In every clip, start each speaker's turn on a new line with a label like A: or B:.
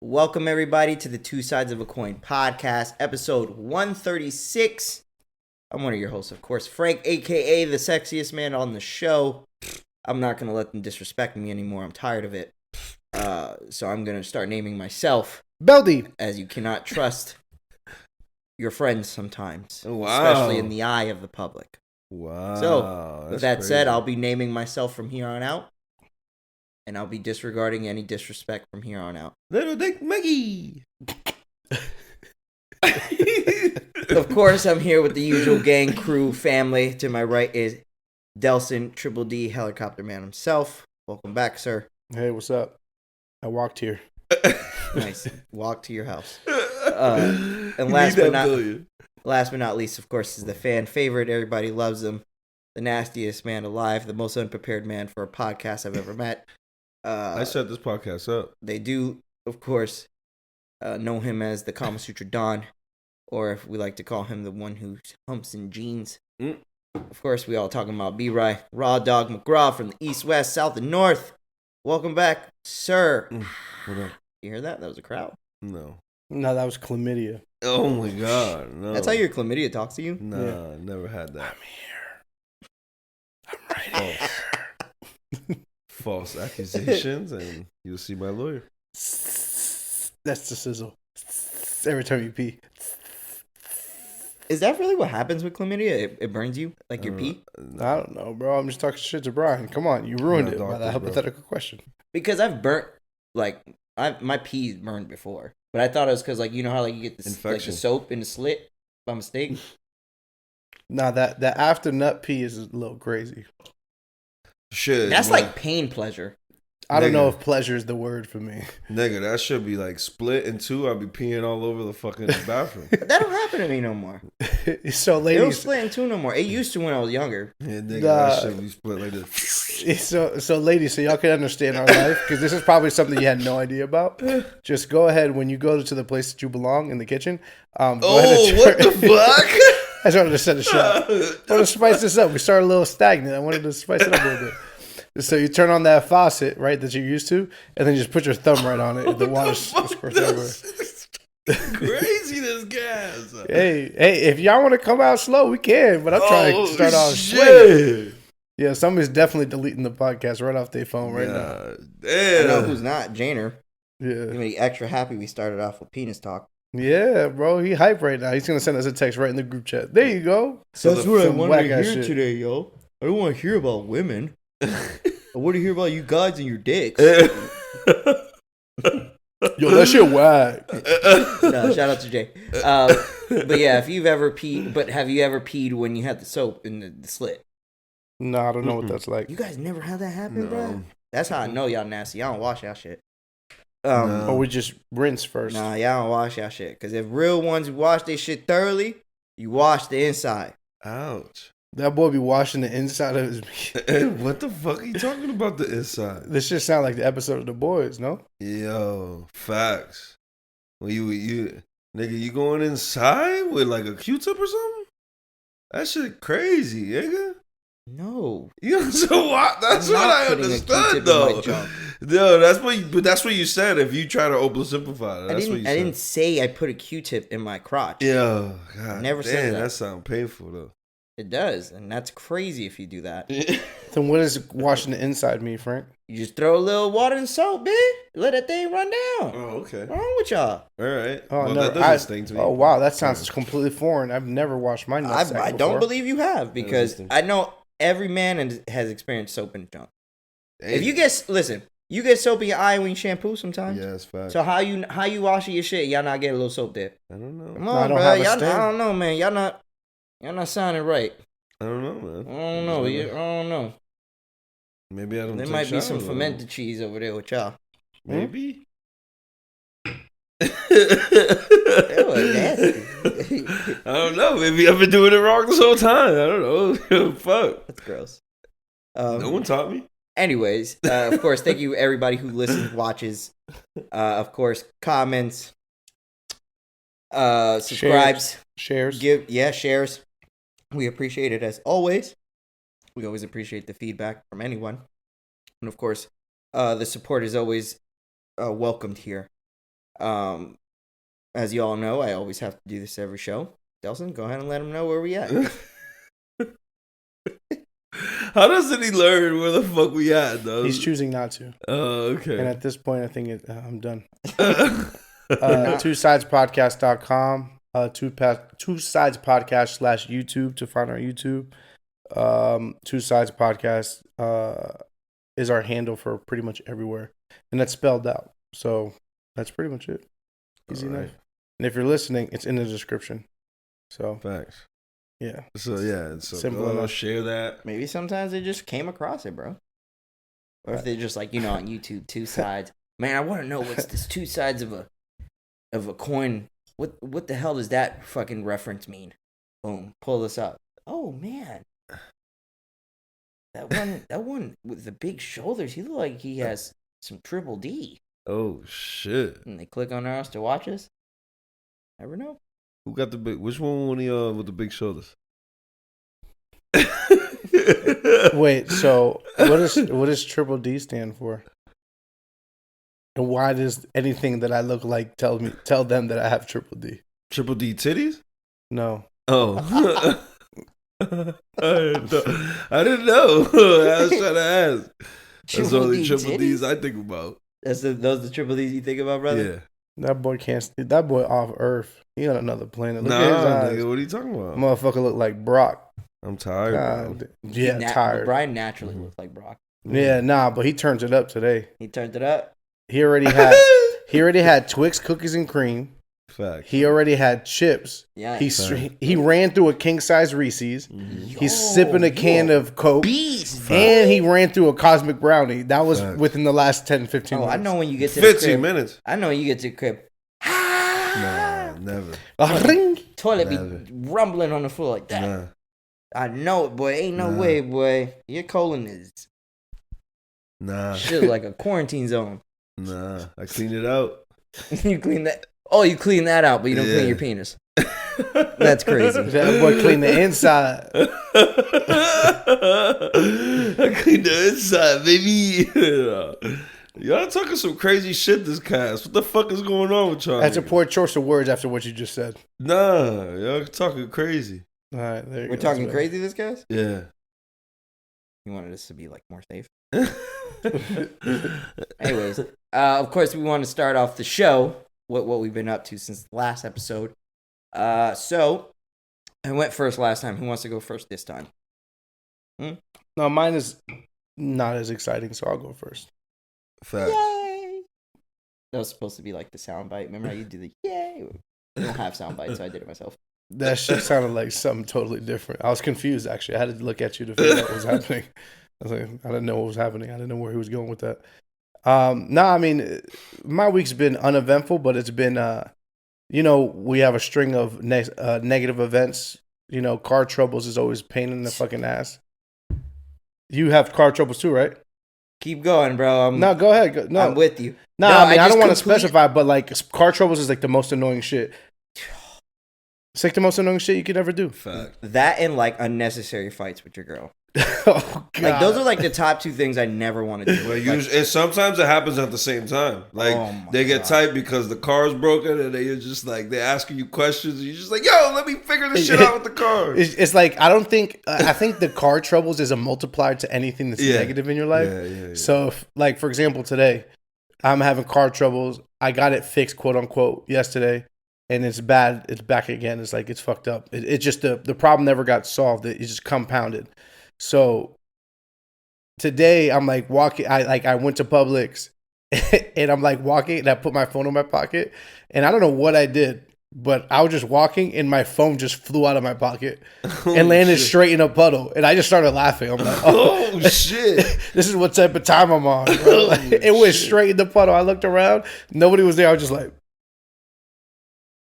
A: Welcome, everybody, to the Two Sides of a Coin podcast, episode 136. I'm one of your hosts, of course, Frank, a.k.a. the sexiest man on the show. I'm not going to let them disrespect me anymore. I'm tired of it. So I'm going to start naming myself.
B: Beldy.
A: As you cannot trust your friends sometimes.
B: Wow.
A: Especially in the eye of the public.
B: Wow.
A: So, with that
B: crazy.
A: said, I'll be naming myself from here on out. And I'll be disregarding any disrespect from here on out.
B: Little Dick Maggie.
A: Of course, I'm here with the usual gang crew family. To my right is Delson, Triple D, Helicopter Man himself. Welcome back, sir.
B: Hey, what's up? I walked here.
A: Nice. Walk to your house. And last but not least, of course, is the fan favorite. Everybody loves him. The nastiest man alive. The most unprepared man for a podcast I've ever met.
B: I set this podcast up.
A: They do, of course, know him as the Kama Sutra Don, or if we like to call him the one who humps in jeans. Of course, we all talking about B-Rye, Raw Dog McGraw from the East, West, South, and North. Welcome back, sir.
B: What up?
A: You hear that? That was a crowd.
B: No,
C: that was chlamydia.
B: Oh my God, no.
A: That's how your chlamydia talks to you?
B: Nah,
C: Yeah.
B: Never had that.
C: I'm right here.
B: False accusations, and you'll see my lawyer.
C: That's the sizzle. Every time you pee.
A: Is that really what happens with chlamydia? It burns you? Like your pee?
C: I don't know, bro. I'm just talking shit to Brian. Come on, you ruined it by
B: doctors,
C: that hypothetical question.
A: Because I've burnt, my pee's burned before. But I thought it was because, you know how, you get the soap in the slit by mistake?
C: Nah, that after nut pee is a little crazy.
B: Shit.
A: That's like pain pleasure.
C: I don't know if pleasure is the word for me.
B: Nigga, that should be split in two. I'll be peeing all over the fucking bathroom.
A: That don't happen to me no more.
C: So,
A: They don't
C: ladies.
A: split in two no more. It used to when I was younger.
B: Yeah, nigga, that should be split like this.
C: So, ladies, so y'all can understand our life, because this is probably something you had no idea about. Just go ahead when you go to the place that you belong in the kitchen. Go ahead and
B: what the fuck?
C: I just wanted to set a shot. I want to spice this up. We started a little stagnant. I wanted to spice it up a little bit. So you turn on that faucet, right, that you're used to, and then you just put your thumb right on it, and the water squirts everywhere.
B: Crazy, this gas.
C: Hey, if y'all want to come out slow, we can, but I'm trying to start off
B: shit.
C: swinging. Yeah, somebody's definitely deleting the podcast right off their phone right now.
B: Damn.
A: I know who's not. Janer.
C: Yeah.
A: He's gonna be extra happy we started off with penis talk.
C: Yeah, bro, he hype right now. He's gonna send us a text right in the group chat. There you go.
A: That's what I
C: some
A: wanted to
C: whack-ass
A: hear
C: shit.
A: today, yo. I don't want to hear about women. I want to hear about you guys and your dicks.
C: Yo, that shit whack.
A: No, shout out to Jay. But yeah, if you've ever peed, have you ever peed when you had the soap in the slit?
C: No, I don't know what that's like.
A: You guys never had that happen,
B: No.
A: bro? That's how I know y'all nasty. Y'all don't wash y'all shit.
B: No.
C: Or we just rinse first.
A: Nah, y'all don't wash y'all shit. Because if real ones wash their shit thoroughly, you wash the inside.
B: Ouch.
C: That boy be washing the inside of his meat.
B: What the fuck are you talking about the inside?
C: This shit sound like the episode of The Boys, no?
B: Yo, facts. Well, you nigga, you going inside with a Q-tip or something? That shit crazy, nigga.
A: No.
B: You know, so what? That's
A: I'm
B: what
A: not
B: I
A: putting a Q-tip
B: understood
A: in my
B: though.
A: junk.
B: No, that's what you said. If you try to oversimplify it, that's what you said.
A: I didn't say I put a Q-tip in my crotch.
B: Yeah, God,
A: Never said that.
B: That sounds painful though.
A: It does, and that's crazy if you do that.
C: Then what does washing the inside mean, Frank?
A: You just throw a little water and soap, bitch. Let that thing run down.
B: Oh, okay.
A: What's wrong with y'all?
B: All right.
C: Oh,
B: Well,
C: no,
B: that doesn't sting to me.
C: Oh, wow, that sounds completely foreign. I've never washed my nuts.
A: I don't believe you have, because I know every man has experienced soap in the junk.
B: Hey.
A: If you get soap in your eye when you shampoo sometimes.
B: Yeah, it's fact.
A: So how you washing your shit? Y'all not getting a little soap there?
B: I don't know.
A: Come
C: No,
A: on,
C: I don't
A: bro.
C: have a
A: Y'all,
C: stain.
A: I don't know, man. Y'all not sounding right.
B: I don't know, man.
A: I don't know. I don't know.
B: Maybe I don't.
A: There
B: take
A: might be some
B: showers,
A: fermented cheese over there with y'all.
B: Maybe.
A: Nasty.
B: I don't know. Maybe I've been doing it wrong this whole time. I don't know. Fuck.
A: That's gross.
B: No one taught me.
A: Anyways, of course, thank you everybody who listens, watches, of course, comments, subscribes,
C: Shares.
A: shares. We appreciate it as always. We always appreciate the feedback from anyone, and of course, the support is always welcomed here. As you all know, I always have to do this every show. Delson, go ahead and let him know where we at.
B: How doesn't he learn where the fuck we at, though?
C: He's choosing not to.
B: Oh, okay.
C: And at this point, I think I'm done. twosidespodcast.com, two sides podcast /YouTube to find our YouTube. Two Sides Podcast is our handle for pretty much everywhere, and that's spelled out. So that's pretty much it. Easy enough. And if you're listening, it's in the description. So
B: Facts.
C: Yeah.
B: So yeah, so
C: Simple enough.
B: Share that.
A: Maybe sometimes they just came across it, bro. Or if they just like, on YouTube, two sides. Man, I want to know what's this two sides of a coin. What the hell does that fucking reference mean? Boom, pull this up. Oh man. That one with the big shoulders, he look like he has some triple D.
B: Oh shit.
A: And they click on ours to watch us. Never know.
B: Who got the big? Which one with the big shoulders?
C: Wait, so what does triple D stand for? And why does anything that I look like tell them that I have triple D?
B: Triple D titties?
C: No.
B: Oh. I didn't know. I was trying to ask. That's the only triple D's I think about.
A: Those the triple D's you think about, brother?
B: Yeah.
C: That boy can't. That boy off Earth. He on another planet. Look
B: Nah,
C: at his eyes.
B: nigga, what are you talking about?
C: Motherfucker look like Brock.
B: I'm tired, bro.
C: Yeah, tired.
A: Brian naturally looks like Brock.
C: Yeah, nah, but he turns it up today.
A: He turned it up.
C: He already had Twix cookies and cream.
B: Fact.
C: He already had chips.
A: Yeah.
C: He ran through a king size Reese's. He's sipping a can of Coke.
A: Beast.
C: And he ran through a cosmic brownie. That was within the last 10, 15 minutes.
A: I know when you get to
B: 15 minutes.
A: I know when you get to the crib.
B: Nah, never.
C: Ring.
A: Toilet
B: Never.
A: be rumbling on the floor like that.
B: Nah.
A: I know it, boy. Ain't no way, boy. Your colon is shit like a quarantine zone.
B: Nah. I clean it out.
A: You clean that. Oh, you clean that out, but you don't clean your penis. That's crazy.
C: That boy clean the inside.
B: I clean the inside, baby. Y'all talking some crazy shit this cast. What the fuck is going on with y'all?
C: That's a poor choice of words after what you just said.
B: Nah, y'all talking crazy.
C: All right, there you
A: We're
C: go.
A: talking crazy, this guys?
B: Yeah.
A: You wanted us to be like more safe. Anyways, of course, we want to start off the show. What we've been up to since the last episode. So I went first last time. Who wants to go first this time?
C: No, mine is not as exciting, so I'll go first.
B: Facts.
A: Yay! That was supposed to be like the soundbite. Remember how you do the yay? We don't have soundbites, so I did it myself.
C: That shit sounded like something totally different. I was confused, actually. I had to look at you to figure out what was happening. I was like, I didn't know what was happening. I didn't know where he was going with that. I mean, my week's been uneventful, but it's been, we have a string of negative events. Car troubles is always pain in the fucking ass. You have car troubles too, right?
A: Keep going, bro.
C: No, go ahead. No,
A: I'm with you.
C: No, I mean, I don't want to specify, but like car troubles is like the most annoying shit. It's like the most annoying shit you could ever do.
B: Fact.
A: That and like unnecessary fights with your girl.
C: Oh, God.
A: Like those are like the top two things I never want to do.
B: Well, and sometimes it happens at the same time. Like they get tight because the car's broken, and they're just like they're asking you questions, and you're just like, "Yo, let me figure this shit out with the car."
C: It's like I think the car troubles is a multiplier to anything that's negative in your life.
B: Yeah.
C: So, like for example, today I'm having car troubles. I got it fixed, quote unquote, yesterday, and it's bad. It's back again. It's like it's fucked up. It's just the problem never got solved. It just compounded. So today I'm like walking. I went to Publix and I'm like walking and I put my phone in my pocket and I don't know what I did, but I was just walking and my phone just flew out of my pocket and landed straight in a puddle. And I just started laughing. I'm like, oh
B: shit.
C: This is what type of time I'm on. Bro. Like, it went straight in the puddle. I looked around. Nobody was there. I was just like,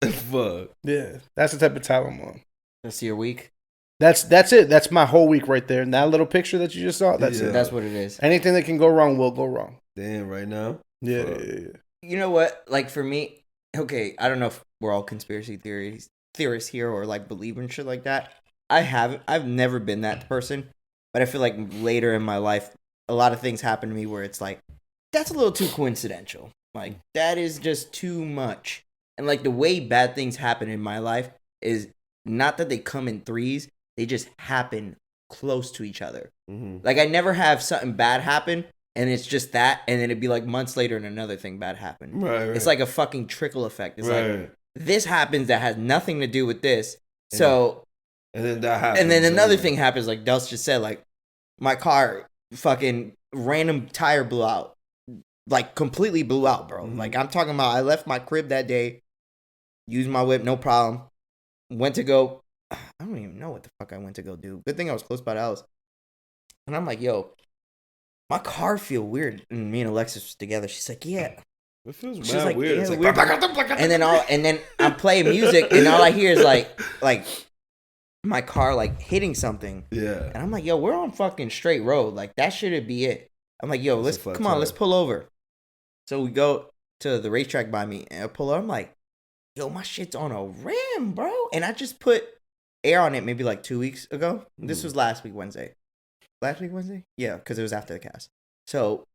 B: fuck.
C: Yeah, that's the type of time I'm on.
A: That's your week?
C: That's it. That's my whole week right there. And that little picture that you just saw, that's it.
A: That's what it is.
C: Anything that can go wrong will go wrong.
B: Damn, right now?
C: Yeah.
A: You know what? Like for me, okay, I don't know if we're all conspiracy theorists here or like believe in shit like that. I've never been that person, but I feel like later in my life, a lot of things happen to me where it's like, that's a little too coincidental. Like, that is just too much. And, like, the way bad things happen in my life is not that they come in threes. They just happen close to each other.
B: Mm-hmm.
A: Like, I never have something bad happen, and it's just that, and then it'd be, like, months later and another thing bad happened.
B: Right.
A: It's like a fucking trickle effect. It's
B: right.
A: like, this happens that has nothing to do with this. So...
B: And then that happens.
A: And then another thing happens, like Dels just said, like, my car fucking random tire blew out. Like, completely blew out, bro.
B: Mm-hmm.
A: Like, I'm talking about, I left my crib that day, used my whip, no problem. Went to go, I don't even know what the fuck I went to go do. Good thing I was close by the house. And I'm like, yo, my car feel weird. And me and Alexis was together. She's like, yeah.
B: It feels
A: She's
B: mad
A: like,
B: weird.
A: yeah,
B: It's like,
A: weird. And then I'm playing music, and all I hear is like my car like hitting something.
B: Yeah.
A: And I'm like, yo, we're on fucking straight road. Like, that shouldn't be it. I'm like, yo, let's pull over. So we go to the racetrack by me, and I pull over. I'm like, yo, my shit's on a rim, bro. And I just put air on it maybe like 2 weeks ago. This was last week Wednesday. Yeah, because it was after the cast. So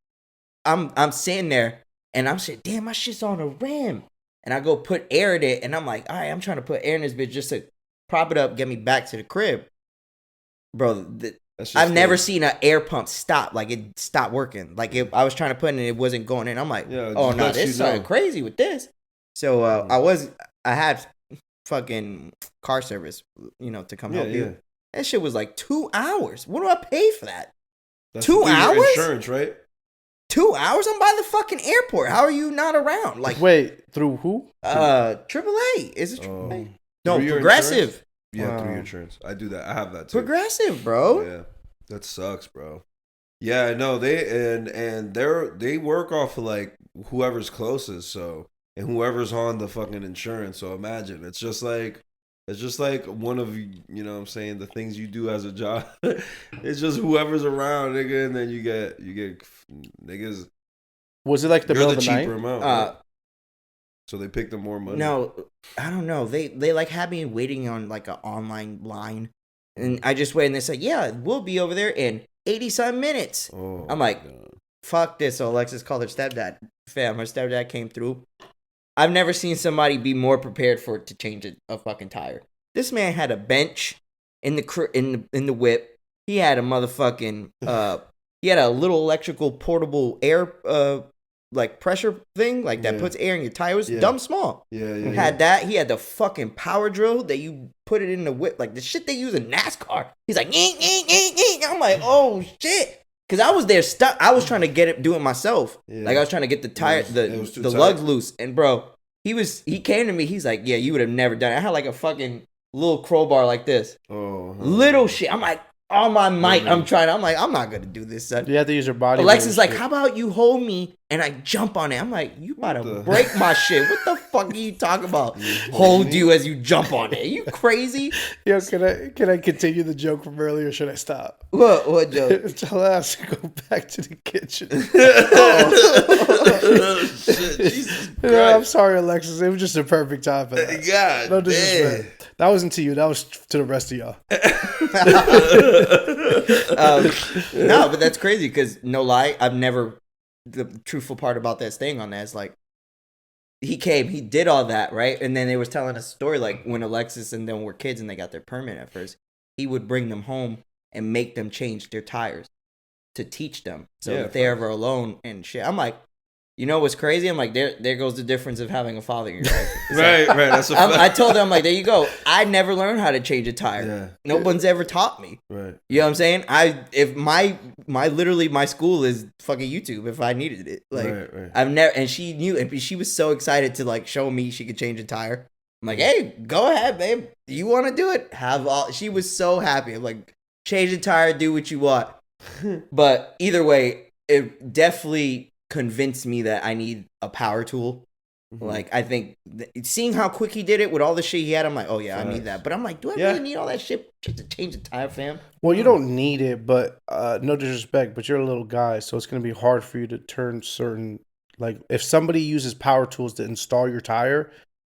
A: I'm sitting there, and I'm saying, damn, my shit's on a rim. And I go put air in it, and I'm like, all right, I'm trying to put air in this bitch just to prop it up, get me back to the crib. Bro, I've never seen an air pump stop. Like, it stopped working. Like, I was trying to put it in, it wasn't going in. I'm like, oh, no, this is crazy with this. So I had fucking car service, to come help you. That shit was like 2 hours. What do I pay for that?
B: That's
A: 2 hours?
B: Insurance, right?
A: 2 hours? I'm by the fucking airport. How are you not around? Like,
C: wait, through who?
A: AAA. Is it AAA? No, Progressive.
B: Yeah, through your insurance. I do that. I have that too.
A: Progressive, bro.
B: Yeah, that sucks, bro. Yeah, no, they work off of like whoever's closest, so, and whoever's on the fucking insurance. So imagine it's just like one of you know what I'm saying, the things you do as a job. It's just whoever's around, nigga, and then you get niggas.
C: Was it like the middle of the
B: cheaper
C: night?
B: amount, right? So they picked up more money.
A: No, I don't know. They like had me waiting on like an online line, and I just wait, and they said, yeah, we'll be over there in 80-some minutes.
B: Oh,
A: I'm like, fuck this. So Alexis called her stepdad. Fam, her stepdad came through. I've never seen somebody be more prepared for it to change a fucking tire. This man had a bench in the whip. He had a motherfucking he had a little electrical portable air like pressure thing like that puts air in your tire. It was dumb small.
B: Yeah.
A: He had that. He had the fucking power drill that you put it in the whip, like the shit they use in NASCAR. He's like, eek, eek, eek, eek. I'm like, oh shit. Cause I was there stuck. I was trying to do it myself. Yeah. Like I was trying to get the tire, the lugs loose. And bro, he came to me. He's like, yeah, you would have never done it. I had like a fucking little crowbar like this. Oh, little shit. I'm like, all my might. I'm like, I'm not gonna do this, son.
C: You have to use your body.
A: Alexa's like, how about you hold me and I jump on it? I'm like, you about to break my shit. What the fuck are you talking about? Hold you as you jump on it. Are you crazy?
C: Yo, can I continue the joke from earlier or should I stop?
A: What joke?
C: Tell us to go back to the kitchen.
B: Shit, Jesus Christ.
C: I'm sorry, Alexis. It was just a perfect time for that.
B: God,
C: no disrespect. That wasn't to you. That was to the rest of y'all.
A: No, but that's crazy because no lie, I've never. The truthful part about that staying on that is like, he came, he did all that, right? And then they was telling a story like when Alexis and them were kids and they got their permit at first, he would bring them home and make them change their tires to teach them. So if they're ever alone and shit. I'm like, you know what's crazy? I'm like, there goes the difference of having a father in your life.
B: Right. That's a fact.
A: I told them, I'm like, there you go. I never learned how to change a tire. Yeah. No one's ever taught me.
B: Right.
A: You know what I'm saying? If my school is fucking YouTube if I needed it. Like
B: right.
A: I've never, and she knew, and she was so excited to like show me she could change a tire. I'm like, hey, go ahead, babe. You want to do it? She was so happy. I'm like, change the tire, do what you want. But either way, it definitely convinced me that I need a power tool. Mm-hmm. Like, I think seeing how quick he did it with all the shit he had, I'm like, oh yeah, I need that. But I'm like, do I really need all that shit just to change the tire, fam?
C: Well, you don't need it, but no disrespect, but you're a little guy, so it's going to be hard for you to turn certain, like, if somebody uses power tools to install your tire,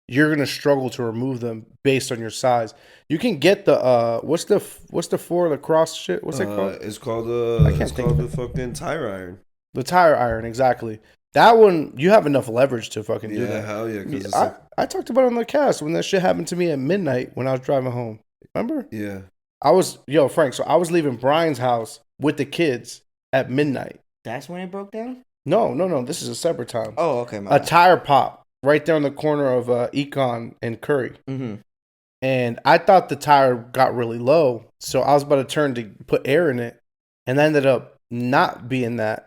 C: you're going to struggle to remove them based on your size. You can get the, what's the for lacrosse shit? What's it called?
B: It's called the fucking tire iron.
C: The tire iron, exactly. That one, you have enough leverage to fucking do
B: Yeah,
C: that.
B: hell yeah. 'Cause it's
C: I talked about it on the cast when that shit happened to me at midnight when I was driving home. Remember?
B: yeah.
C: Frank, so I was leaving Brian's house with the kids at midnight.
A: That's when it broke down?
C: No. This is a separate time.
A: Oh, okay.
C: A tire pop right there on the corner of Econ and Curry.
A: Mm-hmm.
C: And I thought the tire got really low. So I was about to turn to put air in it. And that ended up not being that.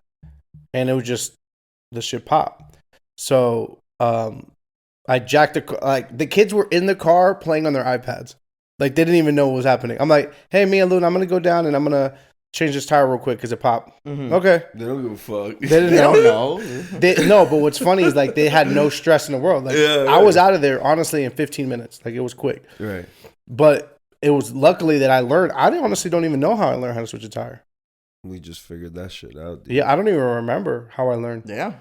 C: And it was just the shit pop. So I jacked the kids were in the car playing on their iPads. Like they didn't even know what was happening. I'm like, hey, me and Luna, I'm gonna go down and I'm gonna change this tire real quick because it popped.
A: Mm-hmm.
C: Okay.
B: They don't give a fuck.
C: They didn't know. No, but what's funny is like they had no stress in the world. Like I was out of there honestly in 15 minutes. Like it was quick.
B: Right.
C: But it was luckily that I learned. I honestly don't even know how I learned how to switch a tire.
B: We just figured that shit out. Dude.
C: Yeah, I don't even remember how I learned.
A: Yeah.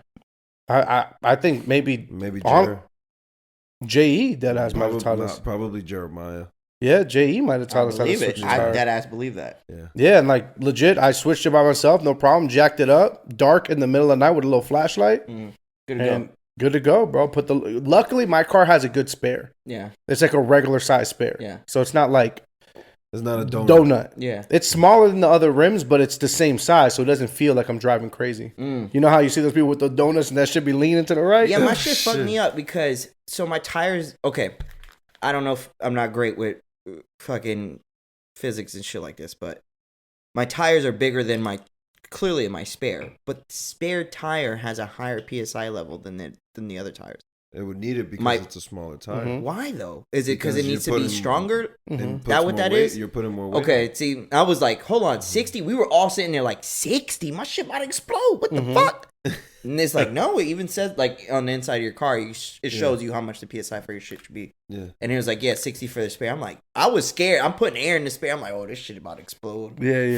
C: I think maybe
B: Jer.
C: J.E. that has might have taught us.
B: Probably Jeremiah.
C: Yeah, J.E. might have taught us how to switch a tire.
A: I dead ass believe that.
C: Yeah, and like legit, I switched it by myself, no problem. Jacked it up, dark in the middle of the night with a little flashlight.
A: Good to go.
C: Good to go, bro. Luckily, my car has a good spare.
A: Yeah.
C: It's like a regular size spare.
A: Yeah.
C: So it's not like
B: it's not a donut.
A: Yeah.
C: It's smaller than the other rims, but it's the same size, so it doesn't feel like I'm driving crazy. You know how you see those people with the donuts and that should be leaning to the right?
A: Yeah, my shit fucked me up because so my tires. Okay, I don't know if I'm not great with fucking physics and shit like this, but my tires are bigger than my spare. But the spare tire has a higher PSI level than the other tires.
B: It would need it because it's a smaller tire.
C: Mm-hmm.
A: Why though? Is it because it needs to be stronger?
C: Mm-hmm.
A: That what that is?
B: You're putting more weight.
A: Okay, see, I was like, hold on, 60? We were all sitting there like, 60? My shit might explode. What the fuck? And it's like, no, it even says, like, on the inside of your car, it shows you how much the PSI for your shit should be.
B: Yeah.
A: And it was like, 60 for the spare. I'm like, I was scared. I'm putting air in the spare. I'm like, oh, this shit about to explode.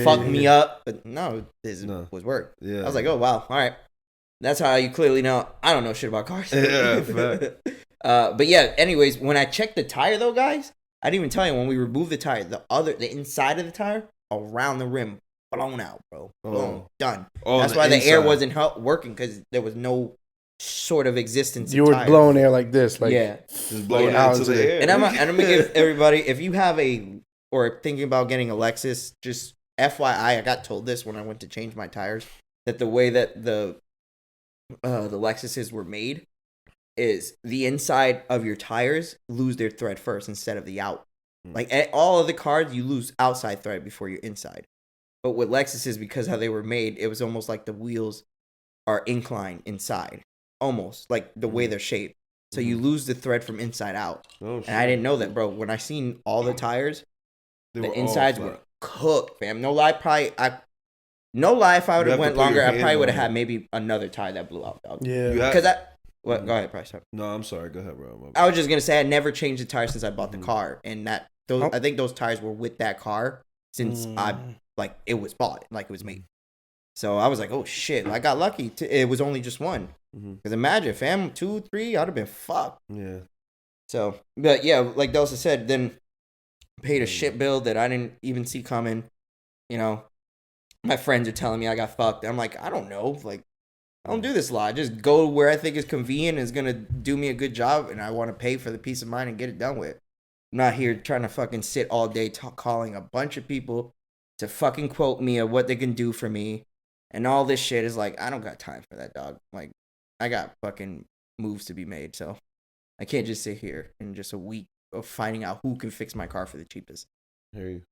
A: Fuck me up. But no, this was work.
B: Yeah.
A: I was like, oh, wow. All right. That's how you clearly know I don't know shit about cars.
B: Yeah, fact.
A: But yeah, anyways, when I checked the tire though, guys, I didn't even tell you when we removed the tire, the inside of the tire around the rim blown out, bro. Boom, done. That's why the air wasn't working because there was no sort of existence.
C: You were
A: tires.
C: blowing air like this, like
B: just blowing out into the air.
A: And I'm gonna give everybody, if you have or thinking about getting a Lexus, just FYI, I got told this when I went to change my tires that the way that the Lexuses were made is the inside of your tires lose their thread first instead of the out. Like all of the cars, you lose outside thread before your inside. But with Lexuses, because how they were made, it was almost like the wheels are inclined inside, almost like the way they're shaped. So you lose the thread from inside out. And I didn't know that, bro. When I seen all the tires, the insides were cooked, fam. No lie, if I would have went longer, I probably would have had maybe another tire that blew out, dog.
C: Yeah.
A: Because go ahead, Price.
B: No, I'm sorry. Go ahead, bro.
A: I was just gonna say I never changed the tire since I bought the car, and I think those tires were with that car since it was bought, like it was made. So I was like, oh shit, I got lucky. It was only just one. Because imagine, fam, 2, 3, I'd have been fucked.
B: Yeah.
A: So, but yeah, like Delsa said, then paid a shit bill that I didn't even see coming. You know, my friends are telling me I got fucked. I'm like, I don't know. Like, I don't do this a lot. I just go where I think is convenient and is going to do me a good job, and I want to pay for the peace of mind and get it done with. I'm not here trying to fucking sit all day calling a bunch of people to fucking quote me of what they can do for me. And all this shit is like, I don't got time for that, dog. Like, I got fucking moves to be made, so I can't just sit here in just a week of finding out who can fix my car for the cheapest.
B: Hear you.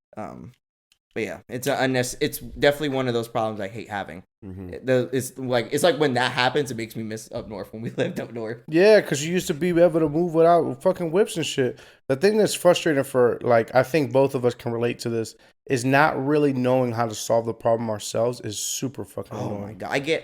A: But yeah, it's definitely one of those problems I hate having. It's like when that happens, it makes me miss up north when we lived up north.
C: Yeah, because you used to be able to move without fucking whips and shit. The thing that's frustrating for, like, I think both of us can relate to this, is not really knowing how to solve the problem ourselves is super fucking annoying.
A: Oh my God.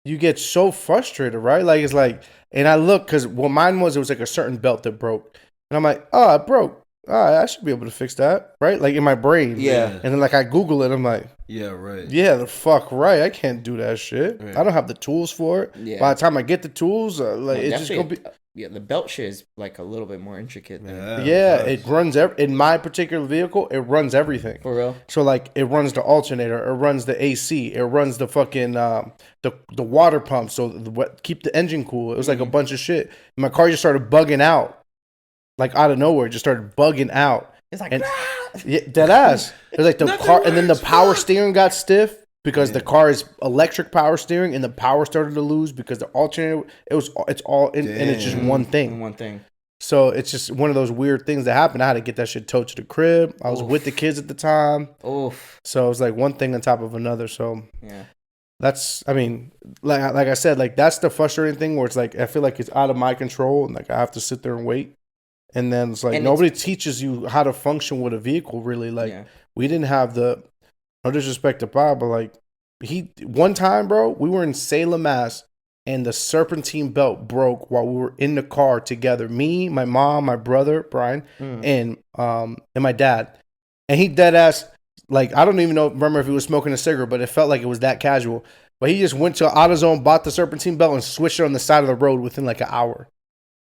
C: You get so frustrated, right? Like, it's like, and I look, because what mine was, it was like a certain belt that broke. And I'm like, oh, it broke. all right, I should be able to fix that, right? Like in my brain.
A: Yeah.
C: And then like I Google it, I'm like,
B: Yeah, right.
C: yeah, the fuck right. I can't do that shit.
B: Right.
C: I don't have the tools for it.
A: Yeah.
C: By the time I get the tools, like
A: Well,
C: it's just gonna be.
A: Yeah, the belt shit is like a little bit more intricate. Than,
C: Yeah, it runs in my particular vehicle. It runs everything.
A: For real?
C: So like, it runs the alternator, it runs the AC, it runs the fucking the water pump. So keep the engine cool. It was like a bunch of shit. And my car just started bugging out, like out of nowhere. It just started bugging out.
A: It's like
C: yeah, dead ass. It was like the car, and then the power steering got stiff because the car is electric power steering, and the power started to lose because the alternator. It's all in, and it's just one thing.
A: One thing.
C: So it's just one of those weird things that happened. I had to get that shit towed to the crib. I was with the kids at the time.
A: Oof.
C: So it was like one thing on top of another. So
A: yeah,
C: that's, I mean, like I said, like that's the frustrating thing where it's like I feel like it's out of my control and like I have to sit there and wait. And then it's like nobody teaches you how to function with a vehicle really. Like we didn't have the, no disrespect to Bob, but like one time, bro, we were in Salem, Mass, and the serpentine belt broke while we were in the car together. Me, my mom, my brother, Brian, and my dad. And he dead ass, like, I don't even remember if he was smoking a cigarette, but it felt like it was that casual. But he just went to AutoZone, bought the serpentine belt, and switched it on the side of the road within like an hour.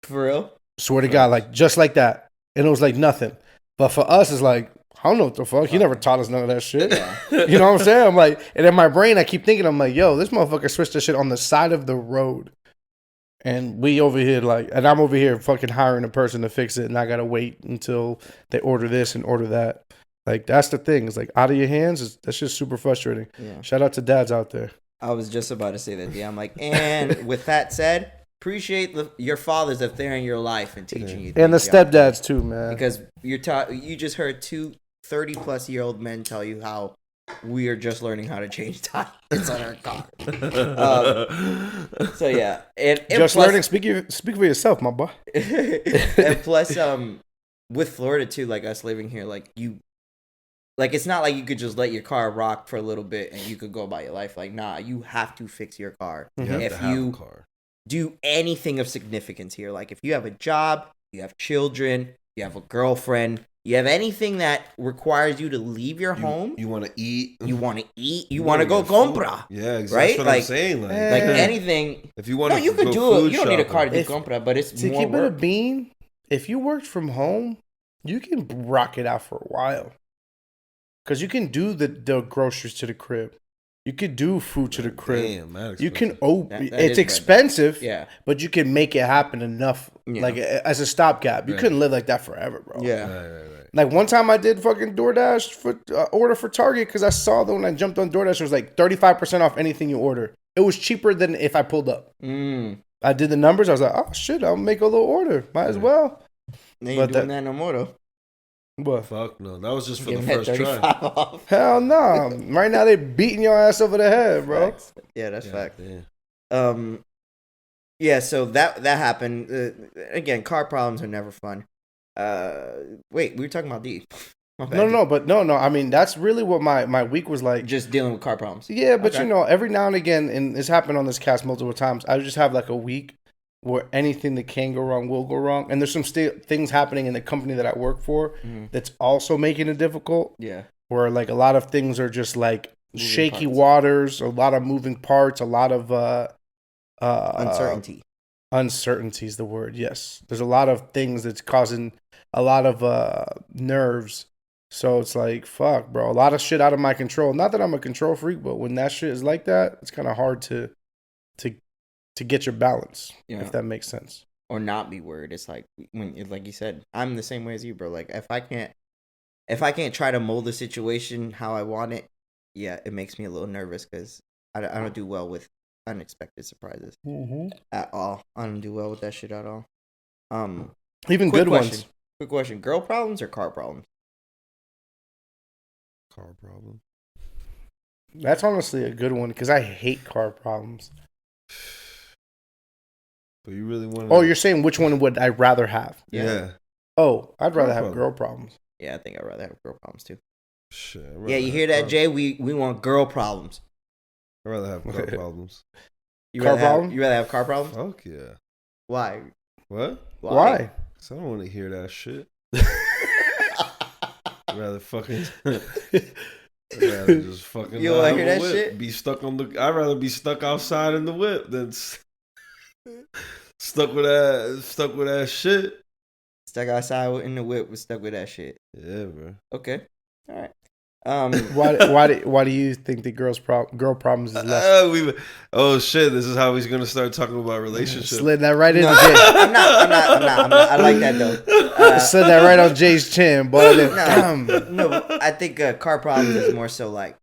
A: For real?
C: Swear to God, like, just like that. And it was like nothing. But for us, it's like, I don't know what the fuck. He never taught us none of that shit. You know what I'm saying? I'm like, and in my brain, I keep thinking, I'm like, yo, this motherfucker switched this shit on the side of the road. And we over here, like, and I'm over here fucking hiring a person to fix it, and I gotta wait until they order this and order that. Like, that's the thing. It's like out of your hands. That's just super frustrating. Yeah. Shout out to dads out there.
A: I was just about to say that. Yeah, I'm like, and with that said, appreciate your fathers if they're in your life and teaching you.
C: And the stepdads too, man.
A: Because you just heard two 30-plus-year-old men tell you how we are just learning how to change tires on our car. So yeah, and
C: just plus, learning. Speak for yourself, my boy.
A: And plus, with Florida too, like us living here, like it's not like you could just let your car rock for a little bit and you could go about your life. Like, nah, you have to fix your car. If you do anything of significance here, like if you have a job, you have children, you have a girlfriend, you have anything that requires you to leave your home.
B: You want to eat.
A: You want to go compra.
B: Yeah, exactly.
A: Right?
B: That's what I'm saying. Like
A: anything.
B: If you want to,
A: you could do it. You don't need a car to do compra, but it's
C: to
A: more
C: keep
A: work.
C: it a bean. If you worked from home, you can rock it out for a while. Because you can do the groceries to the crib. You could do food to the crib.
B: Damn, that's
C: you can
A: that
C: it's expensive,
A: yeah,
C: but you can make it happen enough, like as a stopgap. You couldn't live like that forever, bro.
A: Yeah,
B: right.
C: Like one time I did fucking DoorDash for order for Target because I saw that when I jumped on DoorDash it was like 35% off anything you order. It was cheaper than if I pulled up. I did the numbers. I was like, oh shit, I'll make a little order. Might as well.
A: They ain't doing that no more though.
C: What?
B: Fuck no. That was just for the first try.
A: Off.
C: Hell no. Right now they beating your ass over the head, bro.
A: Facts. Yeah, that's fact. Yeah, so that happened. Again, car problems are never fun. Wait, we were talking about D.
C: No. I mean, that's really what my week was like.
A: Just dealing with car problems.
C: Yeah, but you know, every now and again, and it's happened on this cast multiple times, I just have like a week where anything that can go wrong will go wrong. And there's some things happening in the company that I work for that's also making it difficult. Yeah. Where like a lot of things are just like moving shaky waters, a lot of moving parts, a lot of
A: uncertainty.
C: Uncertainty is the word, yes. There's a lot of things that's causing a lot of nerves. So it's like, fuck, bro. A lot of shit out of my control. Not that I'm a control freak, but when that shit is like that, it's kind of hard to get your balance, if that makes sense.
A: Or not be worried. It's like like you said, I'm the same way as you, bro. Like if I can't try to mold the situation how I want it, it makes me a little nervous because I don't do well with unexpected surprises at all. I don't do well with that shit at all.
C: Even good ones.
A: Quick question: girl problems or car problems?
B: Car problem.
C: That's honestly a good one because I hate car problems.
B: But you really want?
C: Oh, you're saying which one would I rather have?
B: Yeah.
C: Oh, I'd rather have girl problems.
A: Yeah, I think I'd rather have girl problems too.
B: Shit.
A: Yeah, you hear that, Jay? We want girl problems.
B: I'd rather have car problems.
A: You rather have car problems?
B: Fuck yeah.
A: Why?
B: What?
C: Why?
B: Because I don't want to hear that shit. rather fucking. I'd rather just fucking
A: You wanna
B: have
A: hear
B: a
A: that
B: whip.
A: shit?
B: Be stuck on the. I'd rather be stuck outside in the whip than stuck with that shit.
A: Stuck outside in the whip, was stuck with that shit.
B: Yeah, bro.
A: Okay, all right.
C: Why do you think the girl problems is less?
B: Oh shit! This is how he's gonna start talking about relationships.
C: Slid that right in.
A: No,
C: Jay.
A: I'm not. I like that though.
C: Slid that right on Jay's chin, boy.
A: No, I think car problems is more so like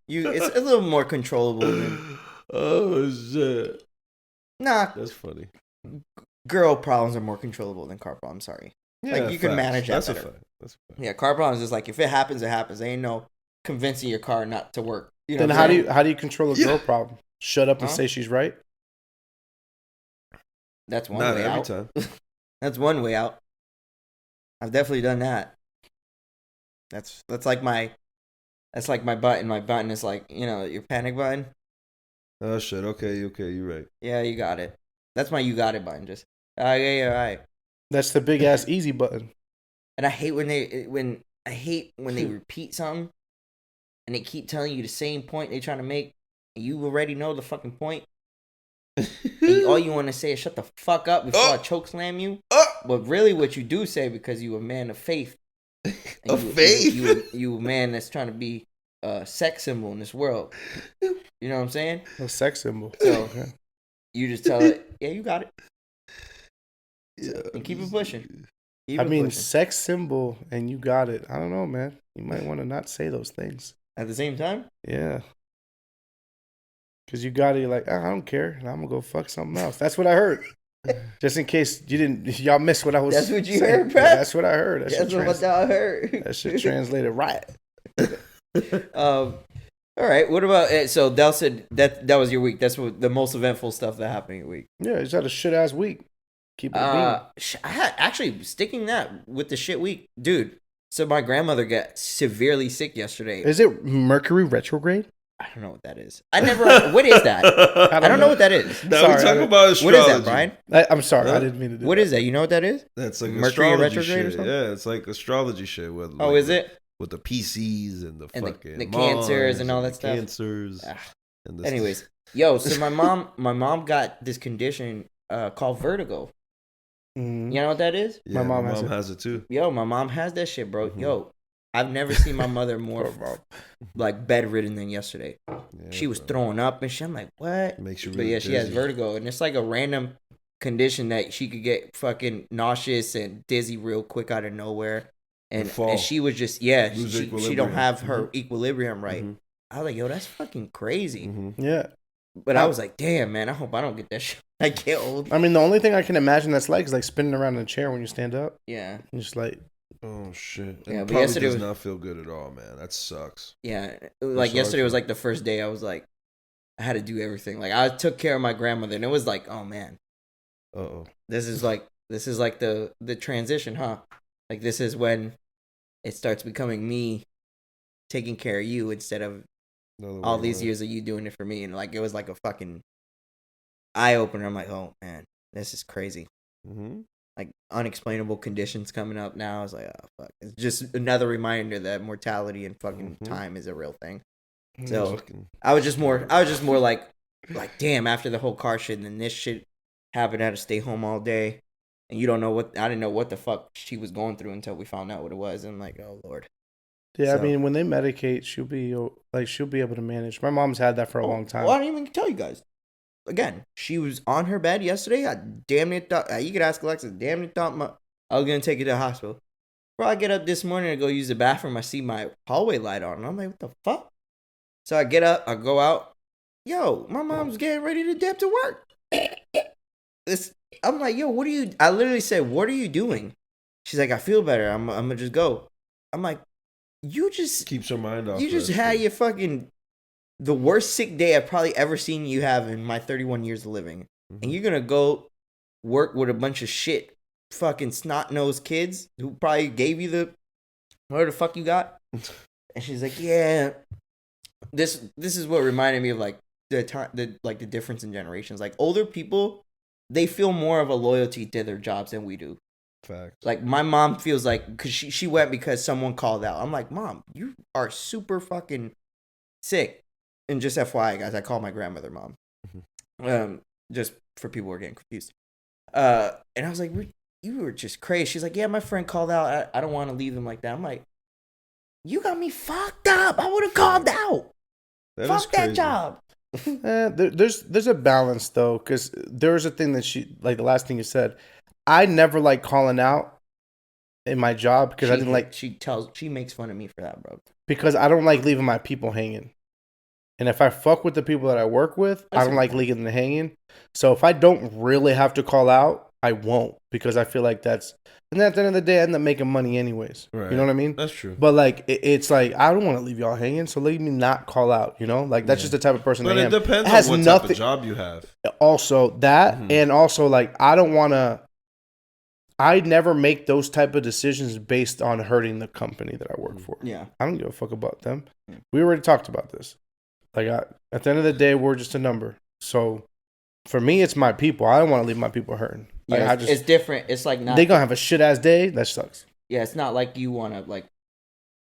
A: it's a little more controllable than.
B: Oh shit!
A: Nah,
B: That's funny.
A: girl problems are more controllable than car problems. Sorry.
B: Yeah,
A: Like, you can manage that
B: That's a
A: better.
B: fact. That's a fact.
A: Yeah, car problems is like if it happens, it happens. There ain't no convincing your car not to work. You know
C: Then
A: what I'm
C: how do
A: saying?
C: you control a girl problem? Shut up and
A: Huh?
C: say she's right.
A: That's one
B: Not
A: way
B: every
A: out.
B: time.
A: That's one way out. I've definitely done that. That's like my button. My button is like, your panic button.
B: Oh shit! Okay, you're right.
A: Yeah, you got it. That's my you got it button. Just yeah, all right.
C: That's the big ass easy button.
A: And I hate when they repeat something and they keep telling you the same point they're trying to make, and you already know the fucking point. And all you want to say is shut the fuck up before I choke slam you. But really, what you do say, because you a man of faith, you a man that's trying to be a sex symbol in this world. You know what I'm saying?
C: A sex symbol.
A: So you just tell it, yeah, you got it,
B: Yeah,
A: and keep it pushing.
C: I mean, sex symbol, and you got it. I don't know, man. You might want to not say those things.
A: At the same time,
C: Yeah. Because you got it, you're like, I don't care. And I'm going to go fuck something else. That's what I heard. Just in case y'all missed what I was
A: that's what you
C: saying.
A: heard, bro.
C: Yeah, that's what I heard.
A: That's what I heard.
C: That shit translated right.
A: All right. What about so Del said that was your week. That's what the most eventful stuff that happened your week.
C: Yeah, you just had a shit ass week. Keep it being.
A: I had actually sticking that with the shit week, dude. So my grandmother got severely sick yesterday.
C: Is it Mercury retrograde?
A: I don't know what that is. I never. What is that? I don't know what that is.
B: Now we talk about astrology.
A: What is that, Brian?
C: I'm sorry, I didn't mean to do
A: What
C: that.
A: is that? You know what that is?
B: That's like
A: Mercury
B: astrology
A: retrograde or
B: shit.
A: something?
B: Yeah, it's like astrology shit. With,
A: Oh,
B: like,
A: is it?
B: with the PCs and the fucking
A: the cancers and all that stuff?
B: Cancers.
A: Ah.
B: And this
A: Anyways, yo, so my mom got this condition called vertigo.
C: Mhm.
A: You know what that is?
B: Yeah,
C: My
B: my
C: mom
B: mom
C: has
B: has it too.
A: Yo, my mom has that shit, bro.
B: Mhm.
A: Yo, I've never seen my mother more
C: Poor mom.
A: like bedridden than yesterday.
B: Yeah,
A: She was
B: bro.
A: throwing up and shit. I'm like, what?
B: Makes you
A: But
B: really
A: yeah, she has
B: dizzy.
A: vertigo, and it's like a random condition that she could get fucking nauseous and dizzy real quick out of nowhere. And
B: fall.
A: she was just
B: Lose
A: she don't
B: equilibrium.
A: have her equilibrium right.
B: Mhm.
A: I was like, yo, that's fucking crazy.
B: Mhm.
C: Yeah.
A: But I was like, damn, man, I hope I don't get that shit. I get old.
C: I mean, the only thing I can imagine that's like is like spinning around in a chair when you stand up.
A: Yeah,
C: And just like,
B: Oh shit!
A: Yeah,
B: It
A: but
B: probably
A: yesterday
B: does
A: was-
B: not feel good at all, man. That sucks.
A: yeah. Like
B: sorry
A: yesterday
B: for
A: was
B: that.
A: like the first day I was like, I had to do everything. Like I took care of my grandmother, and it was like, oh man,
B: Uh-oh.
A: this is like the transition, huh? Like this is when it starts becoming me taking care of you instead of all these years of you doing it for me. And like it was like a fucking eye opener. I'm like, oh man, this is crazy.
B: Mm-hmm.
A: Like unexplainable conditions coming up now. I was like, oh fuck. It's just another reminder that mortality and fucking
B: Mhm.
A: time is a real thing.
C: mm,
A: So I was just more like damn, after the whole car shit and then this shit happened, I had to stay home all day. And I didn't know what the fuck she was going through until we found out what it was. And I'm like, oh Lord.
C: yeah,
A: So-
C: I mean, when they medicate, she'll be able to manage. My mom's had that for a long time.
A: Well, I didn't even tell you guys. Again, she was on her bed yesterday. I damn near thought, you could ask Alexa, damn near thought I was going to take her to the hospital. Bro, I get up this morning to go use the bathroom. I see my hallway light on. And I'm like, what the fuck? So I get up, I go out. Yo, my mom's getting ready to dip to work. I'm like, yo, I literally said, what are you doing? She's like, I feel better. I'm going to just go. I'm like, you just
B: Keeps your mind off.
A: you
B: of
A: just
B: that
A: had
B: shit.
A: your fucking the worst sick day I've probably ever seen you have in my 31 years of living.
B: Mhm.
A: And you're gonna go work with a bunch of shit fucking snot-nosed kids who probably gave you the whatever the fuck you got. And she's like, yeah. This is what reminded me of like the difference in generations. Like older people, they feel more of a loyalty to their jobs than we do.
B: Facts.
A: Like, my mom feels like, because she went because someone called out. I'm like, Mom, you are super fucking sick. And just FYI, guys, I call my grandmother Mom. Just for people who are getting confused. And I was like, you were just crazy. She's like, yeah, my friend called out. I don't want to leave him like that. I'm like, you got me fucked up. I would have called out. Fuck that job.
C: There's a balance though, because there was a thing that she, like the last thing you said, I never like calling out in my job because I didn't like.
A: She makes fun of me for that, bro.
C: Because I don't like leaving my people hanging, and if I fuck with the people that I work with, I don't like leaving them hanging. So if I don't really have to call out, I won't, because I feel like that's. And at the end of the day, I end up making money anyways. Right. You know what I mean?
B: That's true.
C: But like, it's like, I don't want to leave y'all hanging, so let me not call out, you know? Like, that's just the type of person I am.
B: But it depends on what type of job you have.
C: Also, that, and also, like, I never make those type of decisions based on hurting the company that I work for.
A: Yeah.
C: I don't give a fuck about them. We already talked about this. Like, at the end of the day, we're just a number. So, for me, it's my people. I don't want to leave my people hurting. Like,
A: yeah, it's different. It's like not.
C: They gonna have a shit ass day. That sucks.
A: Yeah, it's not like you want to like.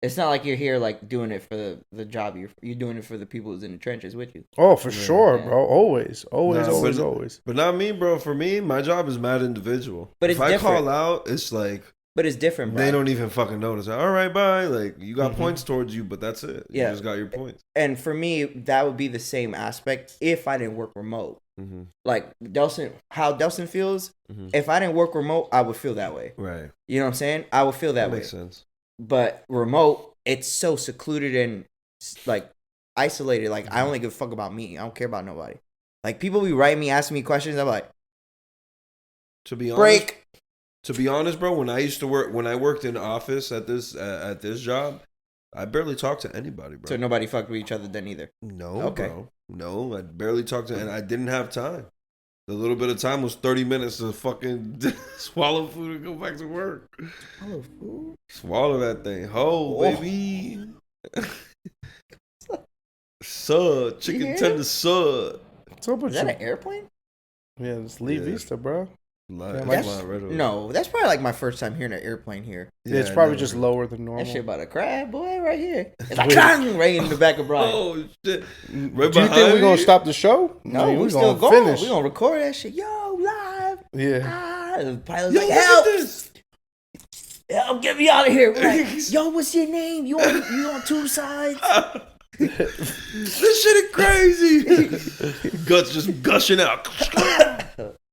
A: It's not like you're here like doing it for the job. You're doing it for the people who's in the trenches with you.
C: Oh, for sure, bro. Always.
B: But not me, bro. For me, my job is mad individual.
A: But
B: if I call out, it's like.
A: But it's different, bro.
B: They don't even fucking notice. Like, all right, bye. Like, you got points towards you, but that's it.
A: Yeah.
B: You just got your points.
A: And for me, that would be the same aspect if I didn't work remote.
B: Mm-hmm.
A: Like, how Delson feels, if I didn't work remote, I would feel that way.
B: Right.
A: You know what I'm saying? I would feel that way.
B: Makes sense.
A: But remote, it's so secluded and, like, isolated. Like, I only give a fuck about me. I don't care about nobody. Like, people be writing me, asking me questions. I'm like,
B: to be honest,
A: break.
B: To be honest, bro, when I worked in office at this job, I barely talked to anybody, bro.
A: So nobody fucked with each other then either?
B: No, okay. Bro. No, I barely talked to, and I didn't have time. The little bit of time was 30 minutes to fucking swallow food and go back to work.
A: Swallow food?
B: Swallow that thing. Baby. Sud. Chicken tender sud.
A: Is that an airplane?
C: Yeah, it's Lee Vista, bro.
A: That's probably like my first time hearing an airplane here.
C: Yeah, it's probably just lower than normal.
A: That shit about to crash, boy, right here. It's like right in the back of Brian.
B: Oh shit!
C: Right Do you think we're gonna stop the show?
A: No, we're still going. We're gonna record that shit. Yo, live.
C: Yeah.
A: The pilot's like, help! Help! Get me out of here! Like, yo, what's your name? You on two sides?
B: This shit is crazy. Guts just gushing out.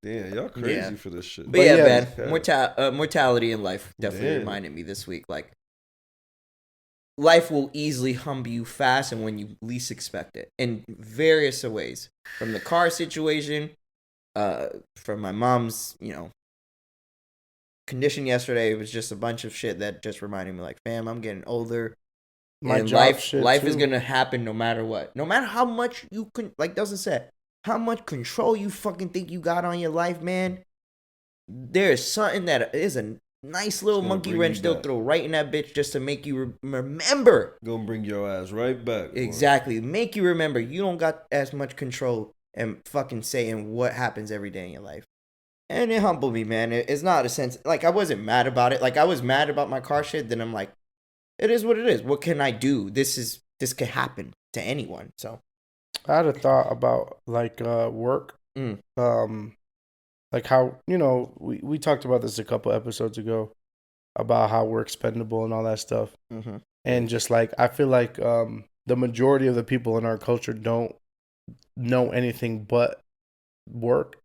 B: Damn, y'all crazy for this shit.
A: But yeah, man, mortality in life definitely reminded me this week. Like, life will easily humble you fast and when you least expect it in various ways. From the car situation, from my mom's, condition yesterday. It was just a bunch of shit that just reminded me, like, fam, I'm getting older.
C: My
A: and life is gonna happen no matter what. No matter how much you can, like Delson said, how much control you fucking think you got on your life, man. There's something that is a nice little monkey wrench they'll throw right in that bitch just to make you remember.
B: Gonna bring your ass right back.
A: Exactly. Make you remember you don't got as much control and fucking say in what happens every day in your life. And it humbled me, man. It's not a sense, like, I wasn't mad about it. Like, I was mad about my car shit. Then I'm like, it is what it is. What can I do? This could happen to anyone. So
C: I had a thought about like work. Like how, we talked about this a couple episodes ago about how we're expendable and all that stuff.
A: Mm-hmm.
C: And just like, I feel like the majority of the people in our culture don't know anything but work.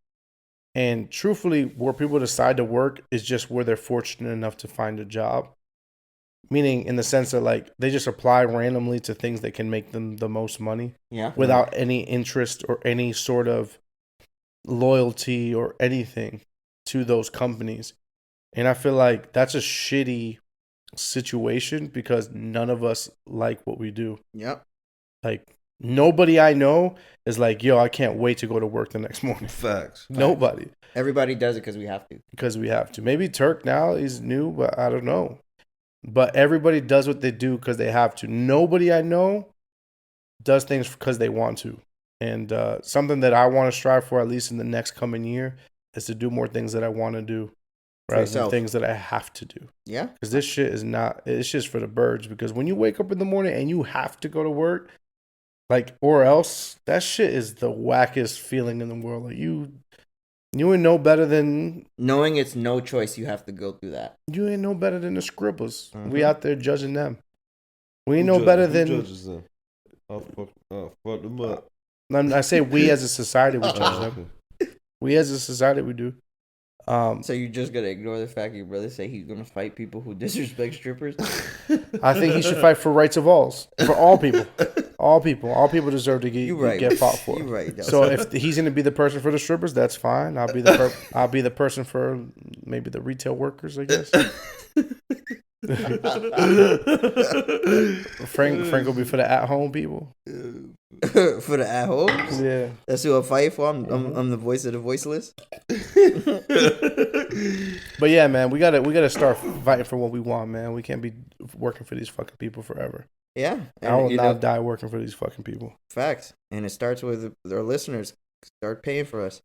C: And truthfully, where people decide to work is just where they're fortunate enough to find a job. Meaning in the sense that, like, they just apply randomly to things that can make them the most money.
A: Yeah.
C: Without any interest or any sort of loyalty or anything to those companies. And I feel like that's a shitty situation because none of us like what we do.
A: Yep.
C: Like, nobody I know is like, yo, I can't wait to go to work the next morning.
B: Facts.
C: Nobody.
A: Everybody does it because we have to.
C: Because we have to. Maybe Turk now is new, but I don't know. But everybody does what they do because they have to. Nobody I know does things because they want to. And something that I want to strive for, at least in the next coming year, is to do more things that I want to do rather than
A: yourself.
C: things that I have to do.
A: Yeah.
C: Because this shit is not, it's just for the birds. Because when you wake up in the morning and you have to go to work, like, or else, that shit is the wackest feeling in the world. Like, you ain't no better than...
A: Knowing it's no choice, you have to go through that.
C: You ain't no better than the scribblers.
A: Mm-hmm.
C: We out there judging them. We ain't no better than...
B: Who judges them? I'll fuck them up.
C: I say we as a society, we judge them. We as a society, we do.
A: So you're just going to ignore the fact your brother say he's going to fight people who disrespect strippers?
C: I think he should fight for rights of all. For all people. All people. All people deserve to get fought for.
A: You're right.
C: So if he's going to be the person for the strippers, that's fine. I'll be the person for maybe the retail workers, I guess. Frank will be for the at-home people.
A: For the at-homes?
C: Yeah.
A: That's who I fight for? I'm the voice of the voiceless?
C: But yeah, man, we gotta start fighting for what we want, man. We can't be working for these fucking people forever.
A: Yeah.
C: I will not die working for these fucking people.
A: Facts. And it starts with our listeners. Start paying for us.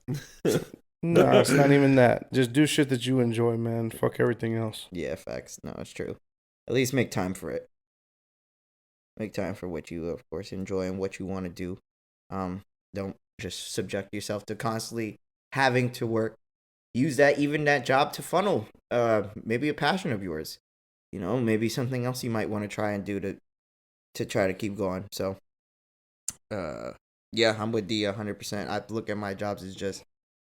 C: No, it's not even that. Just do shit that you enjoy, man. Fuck everything else.
A: Yeah, facts. No, it's true. At least make time for it. Make time for what you, of course, enjoy and what you want to do. Don't just subject yourself to constantly having to work. Use that job to funnel maybe a passion of yours. You know, maybe something else you might want to try and do to try to keep going. So, yeah, I'm with D 100%. I look at my jobs as just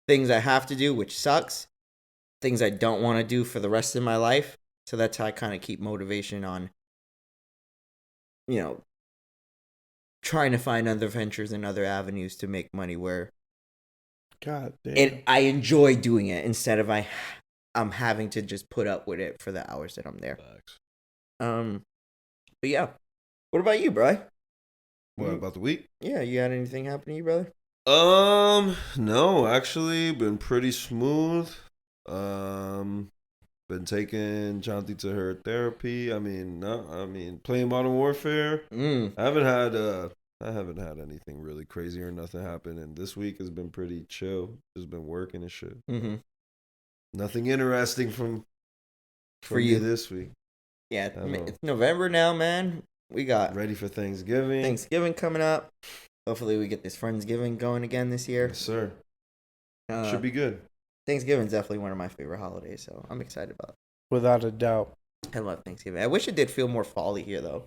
A: things I have to do, which sucks. Things I don't want to do for the rest of my life. So that's how I kind of keep motivation on, you know, trying to find other ventures and other avenues to make money where
C: God damn.
A: and I enjoy doing it instead of I'm having to just put up with it for the hours that I'm there. But yeah. What about you, bro?
B: What about the week?
A: Yeah, you had anything happen to you, brother?
B: No, actually, been pretty smooth. Been taking Chanti to her therapy. Playing Modern Warfare. I haven't had anything really crazy or nothing happen, and this week has been pretty chill. Just been working and shit.
A: Mm-hmm.
B: Nothing interesting from
A: For you
B: this week.
A: Yeah, it's November now, man. We got
B: ready for Thanksgiving.
A: Thanksgiving coming up. Hopefully we get this Friendsgiving going again this year.
B: Yes, sir. Should be good.
A: Thanksgiving is definitely one of my favorite holidays, so I'm excited about it.
C: Without a doubt.
A: I love Thanksgiving. I wish it did feel more fall-y here, though.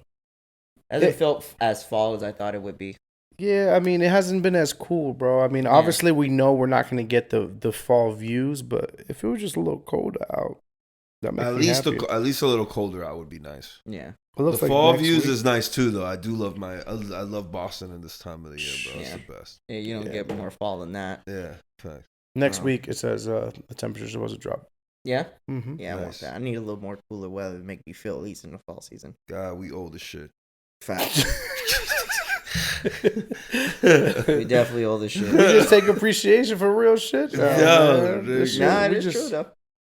A: It felt as fall as I thought it would be.
C: Yeah, I mean, it hasn't been as cool, bro. I mean, obviously we know we're not going to get the fall views, but if it was just a little colder out, that makes me happy.
B: At least a little colder out would be nice.
A: Yeah.
C: The
B: fall views is nice too, though. I do love I love Boston in this time of the year, bro.
A: Yeah.
B: It's the best.
A: Yeah, you don't get more fall than that.
B: Yeah, fact.
C: Next week it says the temperature's supposed to drop.
A: Yeah?
C: Mm-hmm.
A: Yeah, I want that. I need a little more cooler weather to make me feel at least in the fall season.
B: God, we old as shit.
A: Fact. We definitely old as shit.
C: We just take appreciation for real shit.
A: It is true,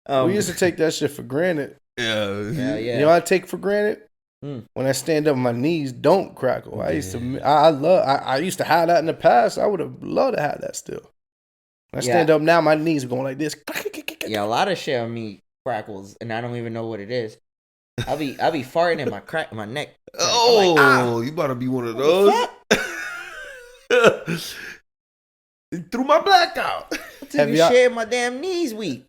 A: though.
C: We used to take that shit for granted.
B: Yeah.
C: You know what I take for granted? When I stand up, my knees don't crackle. I used to have that in the past. I would have loved to have that still. When I stand up now, my knees are going like this.
A: Yeah, a lot of shit on me crackles, and I don't even know what it is. I'll be farting in my neck.
B: Oh, like, you about to be one of those? Threw my black out.
A: Have you shit my damn knees weak?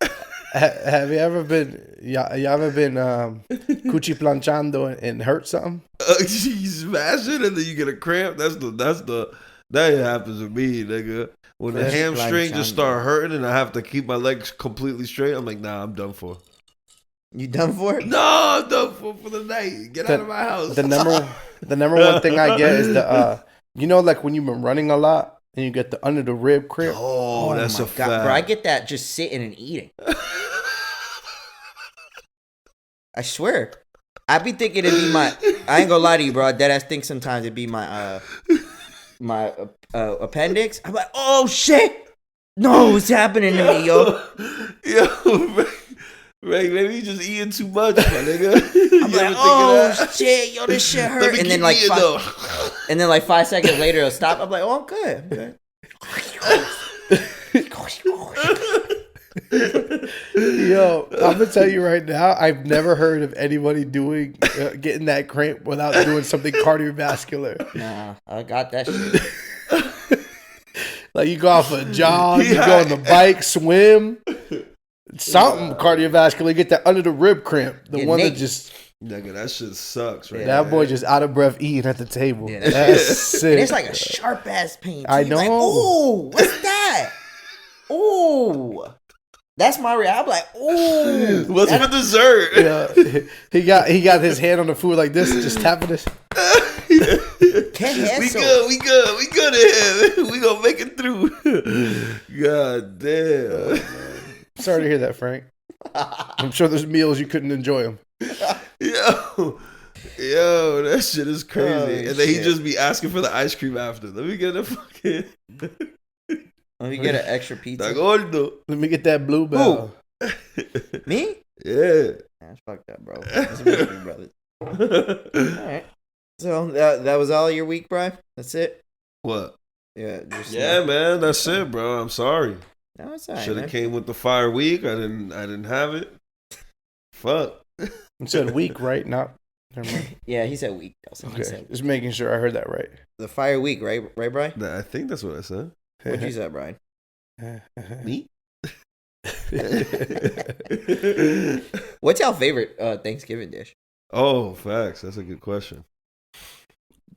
C: Have you ever been? Y'all ever been cuchi planchando and hurt something?
B: You smash it and then you get a cramp. That happens to me, nigga. When the hamstring just start hurting and I have to keep my legs completely straight, I'm like, nah, I'm done for.
A: You done for it?
B: No, I'm done for the night. Get out of my house.
C: The number one thing I get is like when you've been running a lot and you get the under the rib cramp.
B: Oh, that's a fact.
A: Bro, I get that just sitting and eating. I swear. I be thinking it'd be I ain't gonna lie to you, bro. I deadass think sometimes it'd be my appendix. I'm like, oh shit! No, what's happening to me, yo?
B: Yo, maybe you just eating too much, my nigga.
A: I'm like, oh shit, yo, this shit hurt. And then like 5 seconds later, it'll stop. I'm like, oh, I'm good.
C: Yo, I'm gonna tell you right now, I've never heard of anybody getting that cramp without doing something cardiovascular.
A: Nah, I got that shit.
C: Like you go off a jog, you go on the bike, swim, something cardiovascular. Get that under the rib cramp, the
A: Get
C: one
A: naked.
C: that just
B: Nigga, that shit sucks, right?
C: that boy just out of breath eating at the table.
A: Yeah,
C: That's sick.
A: And it's like a sharp ass pain. Too.
C: I
A: You're like,
C: know.
A: ooh, what's that? Ooh. That's my reaction. I'm like, ooh.
B: What's for dessert?
C: Yeah, he got his hand on the food like this, just tapping this.
A: Can't
B: We good ahead. We gonna make it through. God damn.
C: Sorry to hear that, Frank. I'm sure there's meals you couldn't enjoy them.
B: Yo, that shit is crazy.
A: Oh,
B: and then he
A: shit.
B: just be asking for the ice cream after. Let me get a fucking.
A: Let me get an extra pizza.
B: Da gordo.
C: Let me get that bluebell.
A: Me?
B: Yeah.
A: That's fucked up, bro. That's my big brother. All right. So that was all your week, Brian? That's it?
B: What?
A: Yeah. Just
B: Man. That's it, bro. I'm sorry.
A: No, it's all right,
B: Should have
A: man.
B: came with the fire week. I didn't have it. Fuck.
C: You said week, right? Not. Never mind.
A: Yeah, he said week. He
C: Okay,
A: said
C: just making sure I heard that right.
A: the fire week, right? Right, Brian?
B: I think that's what I said.
A: What'd you say, Brian?
B: Me?
A: What's your favorite Thanksgiving dish?
B: Oh, facts. That's a good question.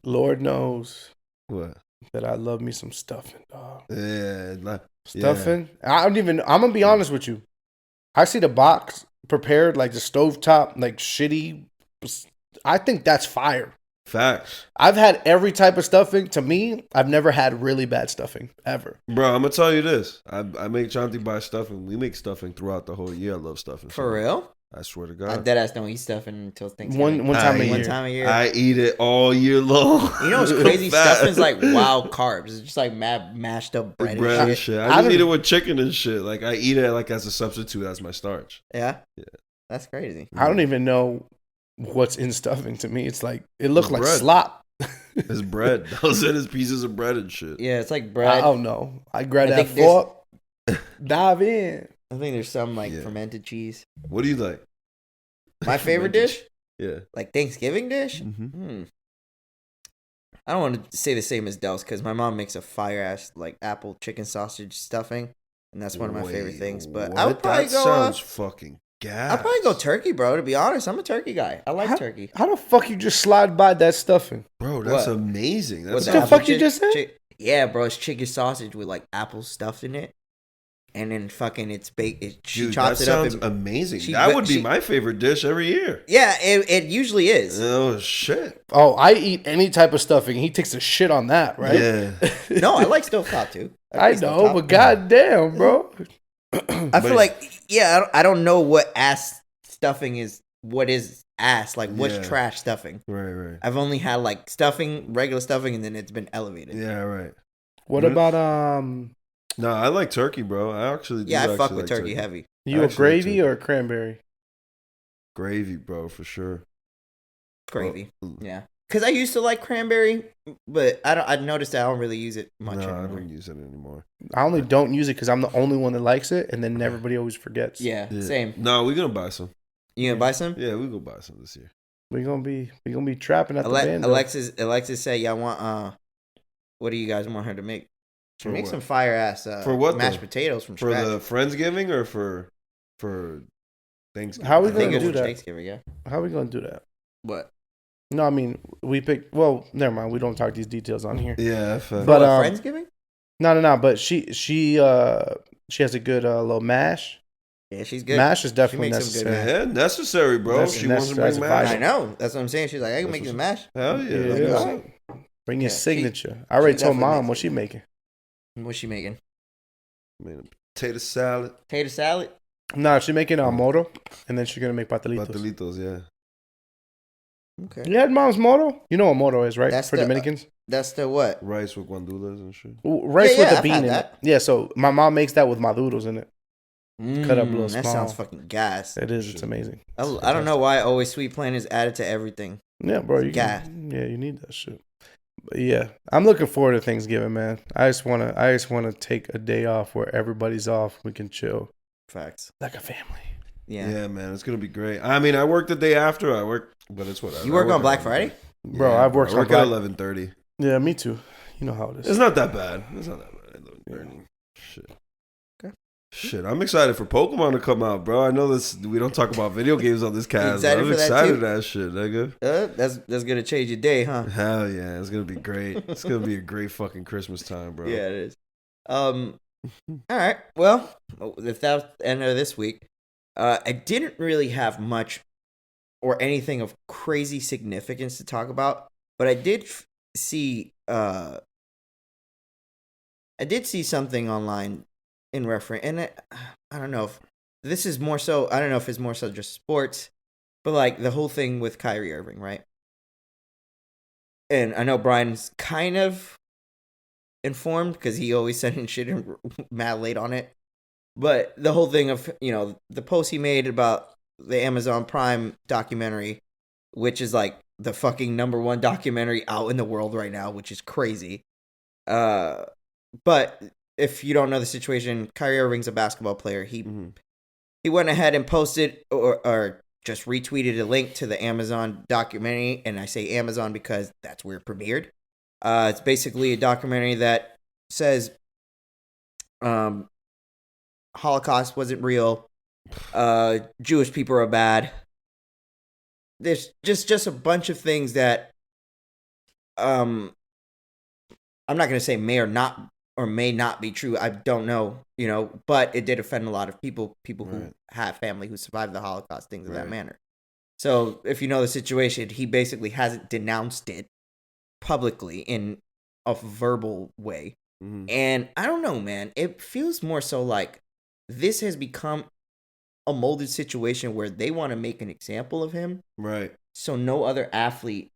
C: Lord knows
B: What?
C: that I love me some stuffing, dog.
B: Yeah.
C: Stuffing. I'm gonna be honest with you. I see the box prepared like the stovetop, like shitty. I think that's fire.
B: Facts.
C: I've had every type of stuffing. To me, I've never had really bad stuffing ever.
B: Bro, I'm gonna tell you this. I make Chanti buy stuffing. We make stuffing throughout the whole year. I love stuffing.
A: For real?
B: I swear to
A: I
B: God.
A: deadass don't eat stuffing until Thanksgiving.
C: One time a
A: One
C: year.
A: time a year.
B: I eat it all year long.
A: You know what's crazy?
B: Fat.
A: Stuffing's like wild carbs. It's just like mad mashed up bread,
B: Bread
A: and
B: and
A: shit.
B: shit.
C: I
B: I just
C: don't-
B: eat it with chicken and shit. Like I eat it like as a substitute as my starch.
A: Yeah?
B: Yeah.
A: That's crazy.
C: I don't even know what's in stuffing. To me, it's like it looked like
B: Bread.
C: slop.
B: It's bread. Those are his pieces of bread and shit.
A: Yeah, it's like
C: I
A: bread.
C: don't know. I grab
A: I
C: that
A: think there's-
C: fork, dive in.
A: I think there's some like
B: Yeah.
A: fermented cheese.
B: What do you like?
A: My favorite dish?
B: Yeah.
A: Like Thanksgiving dish?
B: Mm-hmm.
A: I don't want to say the same as Del's because my mom makes a fire ass like apple chicken sausage stuffing, and that's one of my favorite things. But I would probably
B: that
A: go.
B: sounds fucking gas.
A: I'd probably go turkey, bro. To be honest, I'm a turkey guy. I like turkey.
C: How the fuck you just slide by that stuffing?
B: Bro, that's
A: What?
B: amazing. That's
A: What,
C: the
A: apple
C: fuck you just said?
A: Yeah, bro. It's chicken sausage with like apple stuffed in it, and then fucking it's baked. She
B: dude, that
A: chops it up.
B: sounds
A: And,
B: amazing.
A: she-
B: That would be
A: she-
B: my favorite dish every year.
A: yeah, it usually is.
B: Oh shit.
C: Oh, I eat any type of stuffing. He takes a shit on that, right?
B: Yeah.
A: No, I like stovetop too.
C: I
A: like
C: know,
A: stovetop.
C: but goddamn, bro.
A: I feel like I don't know what ass stuffing is. What is ass? Like what's
B: Yeah.
A: trash stuffing?
B: Right.
A: I've only had like stuffing, regular stuffing, and then it's been elevated.
B: Yeah, right.
C: What about
B: No, I like turkey, bro. I actually do.
A: Yeah, I fuck
B: actually
A: with
B: like
A: turkey heavy.
C: you a
B: Actually,
C: gravy
B: too.
C: or a cranberry?
B: Gravy, bro, for sure.
A: Gravy.
B: Oh,
A: Yeah. Because I used to like cranberry, but I noticed that I don't really use it much
B: no, I
A: anymore.
B: don't use it anymore.
C: I only don't use it because I'm the only one that likes it, and then everybody always forgets.
A: Yeah,
B: Yeah.
A: same.
B: No, we're gonna buy some.
A: You gonna buy some?
B: Yeah, we go buy some this year.
C: we gonna be trapping at the band.
A: Alexis said, "Y'all want what do you guys want her to make? She
B: For
A: make
B: what?
A: some fire ass
B: For what,
A: mashed
B: though?
A: potatoes from
B: For
A: scratch.
B: the Friendsgiving or for Thanksgiving?
C: How we
A: I
C: gonna
A: think
C: do
A: it's for
C: that?
A: Thanksgiving. Yeah.
C: How are we gonna do that?
A: What?
C: No, I mean we picked. Well, never mind. We don't talk these details on here.
B: Yeah,
C: But,
A: But
C: um,
A: Friendsgiving?
C: No. But she has a good little mash.
A: Yeah, she's good.
C: Mash is definitely
A: makes some good
C: necessary.
B: yeah, necessary, bro.
C: That's-
B: She
C: that's-
B: wants to bring
C: that's
B: mash.
A: I know. That's what I'm saying. She's like, I can
B: That's
A: make
B: what's
A: the mash.
B: Hell yeah.
C: Yeah,
B: that's
C: yeah.
B: what's
A: All
B: up.
A: right.
C: Bring your
A: Yeah,
C: signature. I already
A: she
C: told
A: definitely
C: mom
A: makes
C: what
A: it.
C: she making.
A: What's she making?
B: Made a potato salad.
A: Potato salad.
C: Nah, she's making moro, and then she's gonna make pastelitos.
B: Pastelitos, yeah.
A: Okay.
C: You had mom's moro? You know what moro is, right?
A: That's
C: For
A: the-
C: Dominicans.
A: That's the what?
B: Rice with guandulas and shit.
C: Rice
A: Yeah,
C: with
A: yeah,
C: the
A: I've
C: bean
A: had
C: in
A: that.
C: it. Yeah, so my mom makes that with maduros in it. Cut up little
A: That
C: small.
A: sounds fucking gas.
C: It is. It's amazing.
A: I don't know why always sweet plain is added to everything.
C: Yeah, bro. You
A: Gas.
C: yeah, you need that shit. But yeah, I'm looking forward to Thanksgiving, man. I just wanna take a day off where everybody's off. We can chill.
A: Facts.
C: like a family.
A: Yeah,
B: man, it's gonna be great. I mean, I work the day after. But it's whatever.
A: You work on Black
B: at
A: Friday?
C: Bro, I've worked
B: I work
C: on
B: at
C: Black.
B: 11:30.
C: Yeah, me too. You know how it is.
B: It's not that bad. 11:30. Shit.
A: Okay.
B: Shit, I'm excited for Pokemon to come out, bro. I know this. We don't talk about video games on this cast.
A: Excited
B: I'm
A: for that
B: excited
A: too?
B: for that shit, nigga.
A: That's gonna change your day, huh?
B: Hell yeah, it's gonna be great. It's gonna be a great fucking Christmas time, bro.
A: Yeah, it is. All right. Well, if that's the end of this week, I didn't really have much or anything of crazy significance to talk about, but I did see something online in reference, and I don't know if this is more so. I don't know if it's more so just sports, but like the whole thing with Kyrie Irving, right? And I know Brian's kind of informed because he always sending shit in mad late on it. But the whole thing of, the post he made about the Amazon Prime documentary, which is like the fucking #1 documentary out in the world right now, which is crazy. But if you don't know the situation, Kyrie Irving's a basketball player. He went ahead and posted or just retweeted a link to the Amazon documentary, and I say Amazon because that's where it premiered. It's basically a documentary that says Holocaust wasn't real. Jewish people are bad. There's just a bunch of things that I'm not gonna say may not be true. I don't know, but it did offend a lot of people who have family who survived the Holocaust, things of that manner. So if you know the situation, he basically hasn't denounced it publicly in a verbal way. And I don't know, man. It feels more so like this has become a molded situation where they want to make an example of him.
B: Right.
A: So no other athlete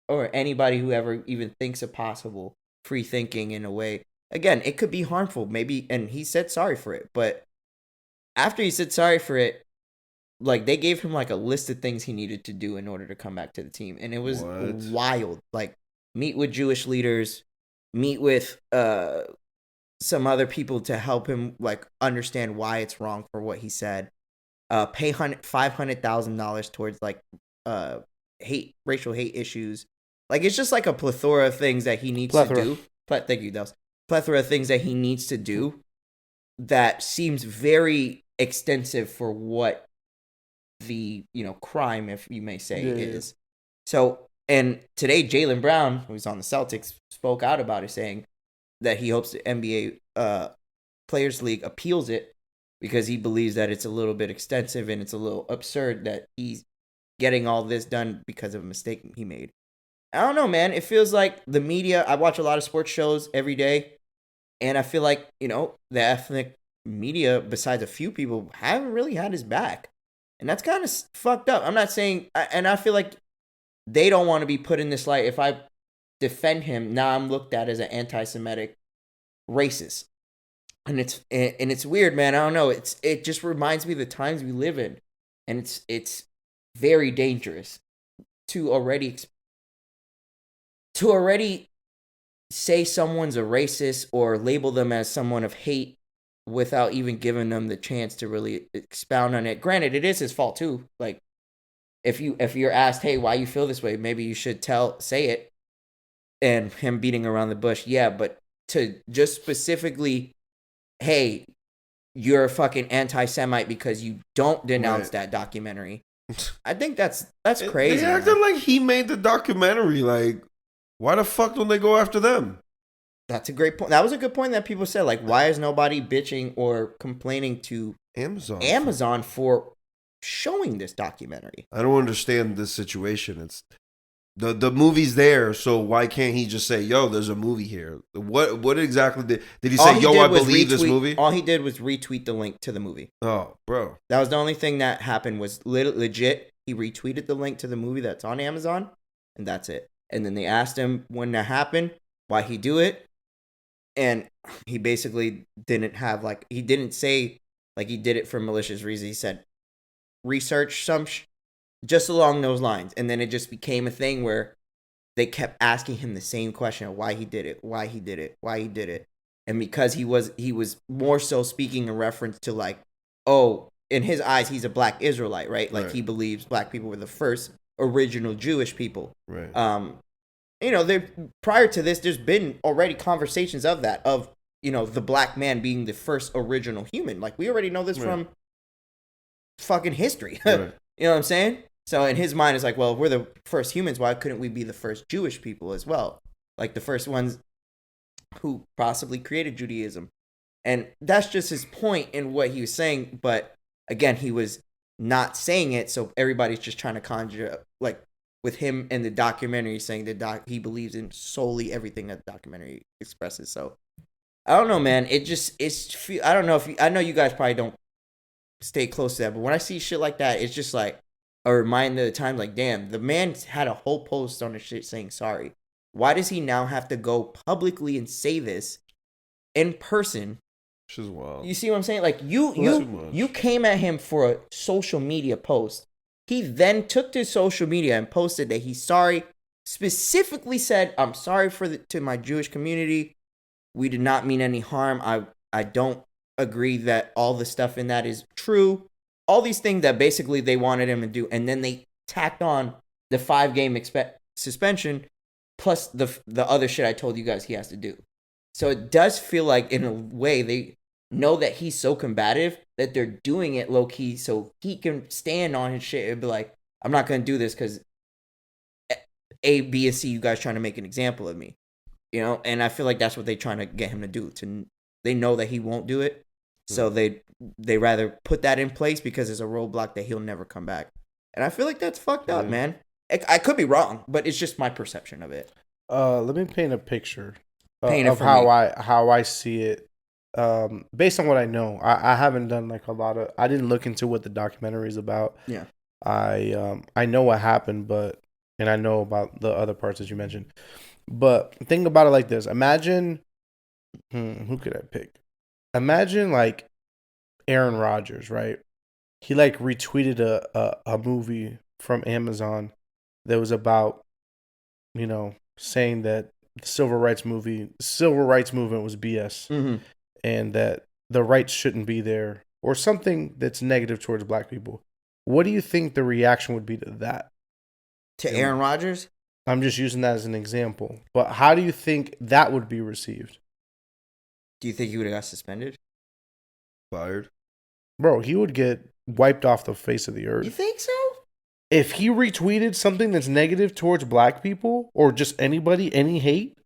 A: or anybody who ever even thinks of possible free thinking in a way. Again, it could be harmful, maybe, and he said sorry for it. But after he said sorry for it, like they gave him like a list of things he needed to do in order to come back to the team, and it was wild. Like meet with Jewish leaders, meet with some other people to help him like understand why it's wrong for what he said. Pay $500,000 towards like racial hate issues. Like it's just like a plethora of things that he needs to do. Thank you, Dels. Plethora of things that he needs to do that seems very extensive for what the crime, if you may say, is. So, and today Jaylen Brown, who's on the Celtics, spoke out about it, saying that he hopes the NBA Players League appeals it because he believes that it's a little bit extensive and it's a little absurd that he's getting all this done because of a mistake he made. I don't know, man. It feels like the media. I watch a lot of sports shows every day, and I feel like, the ethnic media, besides a few people, haven't really had his back. And that's kind of fucked up. I'm not saying, and I feel like they don't want to be put in this light. If I defend him, now I'm looked at as an anti-Semitic racist. And it's weird, man. I don't know. It just reminds me of the times we live in. And it's very dangerous to already say someone's a racist or label them as someone of hate without even giving them the chance to really expound on it. Granted, it is his fault too. Like if you're asked, hey, why you feel this way, maybe you should say it. And him beating around the bush, yeah, but to just specifically, hey, you're a fucking anti-Semite because you don't denounce that documentary. I think that's crazy.
B: They acted like he made the documentary. Like, why the fuck don't they go after them?
A: That's a great point. That was a good point that people said. Like, why is nobody bitching or complaining to Amazon for showing this documentary?
B: I don't understand this situation. It's the movie's there, so why can't he just say, "Yo, there's a movie here"? What exactly did he say? Yo, I believe this movie.
A: All he did was retweet the link to the movie.
B: Oh, bro,
A: that was the only thing that happened. Was legit. He retweeted the link to the movie that's on Amazon, and that's it. And then they asked him when that happened, why he do it, and he basically didn't have he didn't say he did it for malicious reasons. He said research some just along those lines, and then it just became a thing where they kept asking him the same question of why he did it, and because he was more so speaking in reference to in his eyes, he's a black Israelite, right? Like
B: Right.
A: he believes black people were the first original Jewish people.
B: Right.
A: There prior to this, there's been already conversations of that, of the black man being the first original human. Like we already know this from fucking history.
B: Right.
A: You know what I'm saying? So in his mind, it's like, well, if we're the first humans, why couldn't we be the first Jewish people as well? Like the first ones who possibly created Judaism. And that's just his point in what he was saying. But again, he was not saying it, so everybody's just trying to conjure up, like with him in the documentary saying that he believes in solely everything that the documentary expresses. So I don't know, man. I don't know I know you guys probably don't stay close to that, but when I see shit like that, it's just like a reminder of the time, like, damn, the man had a whole post on the shit saying sorry. Why does he now have to go publicly and say this in person?
B: Which is wild.
A: You see what I'm saying? Like you came at him for a social media post. He then took to social media and posted that he's sorry. Specifically said, "I'm sorry to my Jewish community. We did not mean any harm. I don't agree that all the stuff in that is true." All these things that basically they wanted him to do, and then they tacked on the 5-game suspension plus the other shit I told you guys he has to do. So it does feel like, in a way, they know that he's so combative that they're doing it low key so he can stand on his shit and be like, I'm not going to do this because A, B, and C, you guys trying to make an example of me. And I feel like that's what they're trying to get him to do. They know that he won't do it. So they rather put that in place because it's a roadblock that he'll never come back. And I feel like that's fucked up, man. I could be wrong, but it's just my perception of it.
C: Let me paint a picture
A: Of
C: how I see it. Based on what I know, I haven't done like a lot of. I didn't look into what the documentary is about.
A: Yeah.
C: I know what happened, and I know about the other parts that you mentioned. But think about it like this: imagine, who could I pick? Imagine like Aaron Rodgers, right? He like retweeted a movie from Amazon that was about, saying that the civil rights movement was BS, and that the rights shouldn't be there, or something that's negative towards black people. What do you think the reaction would be to that?
A: To Aaron Rodgers?
C: I'm just using that as an example. But how do you think that would be received?
A: Do you think he would have got suspended?
B: Fired?
C: Bro, he would get wiped off the face of the earth.
A: You think so?
C: If he retweeted something that's negative towards black people or just anybody, any hate.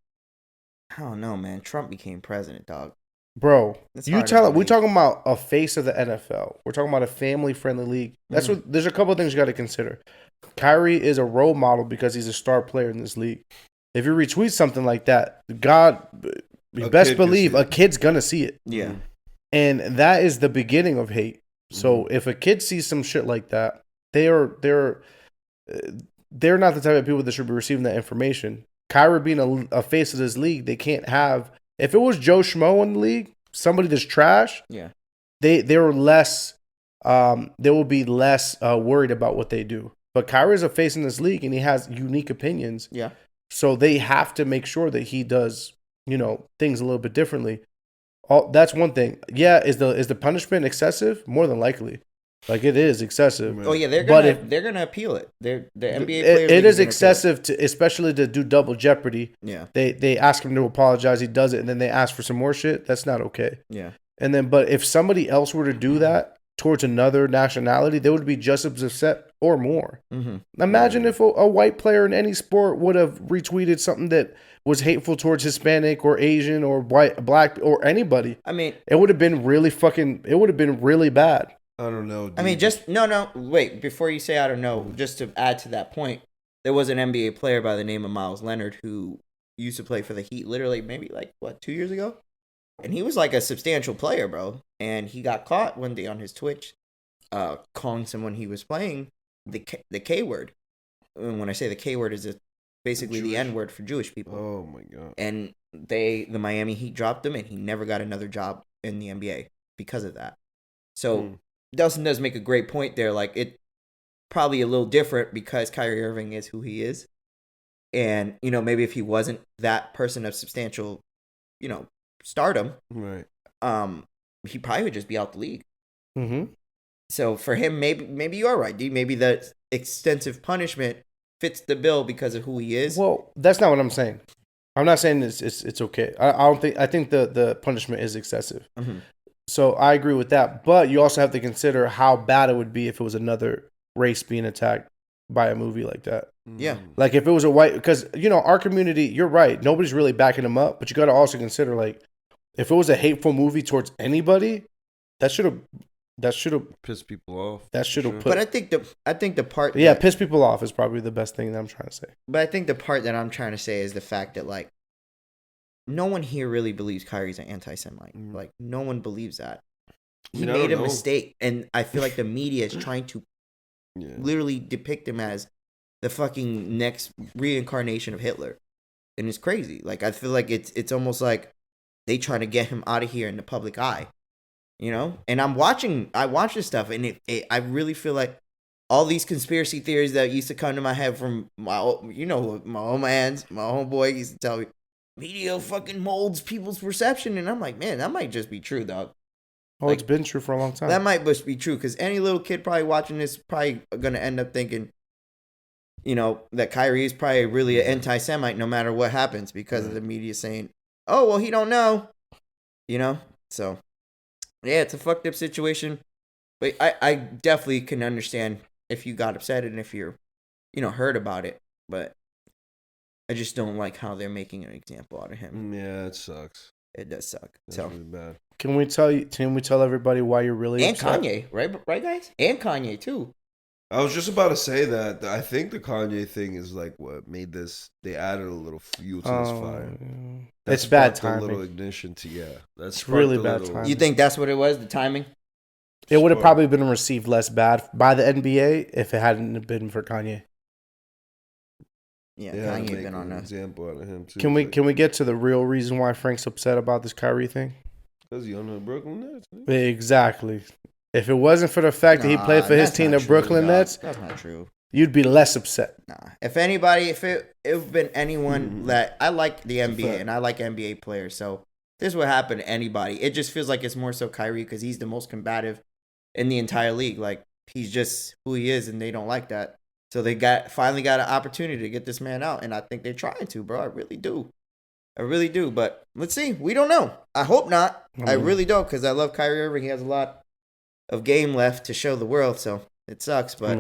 A: I don't know, man. Trump became president, dog.
C: Bro, we're talking about a face of the NFL. We're talking about a family-friendly league. There's a couple of things you got to consider. Kyrie is a role model because he's a star player in this league. If you retweet something like that, God, you best believe a kid's gonna see it.
A: Yeah.
C: And that is the beginning of hate. So if a kid sees some shit like that, they're not the type of people that should be receiving that information. Kyrie being a face of this league, they can't have. If it was Joe Schmo in the league, somebody that's trash, they're less. They will be less worried about what they do. But Kyrie's a face in this league, and he has unique opinions.
A: Yeah.
C: So they have to make sure that he does, things a little bit differently. That's one thing. Yeah, is the punishment excessive? More than likely, like it is excessive.
A: Oh yeah, they're gonna appeal it. The NBA players.
C: It is excessive especially to do double jeopardy.
A: Yeah.
C: They ask him to apologize. He does it, and then they ask for some more shit. That's not okay.
A: Yeah.
C: And then, but if somebody else were to do that towards another nationality, they would be just as upset or more. Imagine if a white player in any sport would have retweeted something that was hateful towards Hispanic or Asian or white, black, or anybody.
A: I mean,
C: it would have been really bad.
B: I don't know, dude.
A: I mean, no, wait, before you say I don't know, just to add to that point, there was an NBA player by the name of Miles Leonard who used to play for the Heat literally maybe 2 years ago? And he was like a substantial player, bro. And he got caught one day on his Twitch calling someone he was playing the K word. And when I say the K word, is basically the N word for Jewish people.
B: Oh, my God.
A: And the Miami Heat dropped him, and he never got another job in the NBA because of that. So Delson does make a great point there. Like, it probably a little different because Kyrie Irving is who he is. And, maybe if he wasn't that person of substantial, stardom,
B: right?
A: He probably would just be out the league.
C: Mm-hmm.
A: So for him, maybe you are right, D. Maybe the extensive punishment fits the bill because of who he is.
C: Well, that's not what I'm saying. I'm not saying it's okay. I think the punishment is excessive.
A: Mm-hmm.
C: So I agree with that. But you also have to consider how bad it would be if it was another race being attacked by a movie like that.
A: Yeah.
C: Like if it was a white, because our community, you're right. Nobody's really backing him up. But you got to also consider, like, if it was a hateful movie towards anybody, that should have
B: pissed people off.
C: That should have put.
A: But I think the part.
C: Yeah, piss people off is probably the best thing that I'm trying to say.
A: But I think the part that I'm trying to say is the fact that, like, no one here really believes Kyrie's an anti-Semite. Like, no one believes that. He made a mistake, and I feel like the media is trying to literally depict him as the fucking next reincarnation of Hitler, and it's crazy. Like, I feel like it's almost like they trying to get him out of here in the public eye. And I watch this stuff, and I really feel like all these conspiracy theories that used to come to my head from my old man, my homeboy used to tell me, media fucking molds people's perception, and I'm like, man, that might just be true, dog.
C: Oh, it's been true for a long time.
A: That might just be true, because any little kid probably watching this probably gonna end up thinking, that Kyrie is probably really an anti-Semite no matter what happens, because of the media saying, oh, well, he don't know, so. Yeah, it's a fucked up situation, but I definitely can understand if you got upset and if you're, heard about it, but I just don't like how they're making an example out of him.
B: Yeah, it sucks.
A: It does suck.
B: That's
A: so
B: really bad.
C: Can we tell everybody why you're really upset?
A: Kanye, right, guys? And Kanye, too.
B: I was just about to say that I think the Kanye thing is like what made this. They added a little fuel to this fire.
C: It's bad timing.
B: A little ignition to that's
C: really bad timing.
A: You think that's what it was? The timing?
C: It would have probably been received less bad by the NBA if it hadn't been for Kanye.
A: Yeah, Kanye been on
B: an example out of him too.
C: Can we get to the real reason why Frank's upset about this Kyrie thing?
B: Because he on the Brooklyn Nets.
C: Exactly. If it wasn't for the fact that he played for his team, the Brooklyn Nets,
A: that's not true.
C: You'd be less upset.
A: Nah. If it been anyone that I like the NBA and I like NBA players, so this would happen to anybody. It just feels like it's more so Kyrie because he's the most combative in the entire league. Like, he's just who he is, and they don't like that. So they finally got an opportunity to get this man out, and I think they're trying to, bro. I really do. But let's see. We don't know. I hope not. I really don't, because I love Kyrie Irving. He has a lot of game left to show the world, so it sucks. But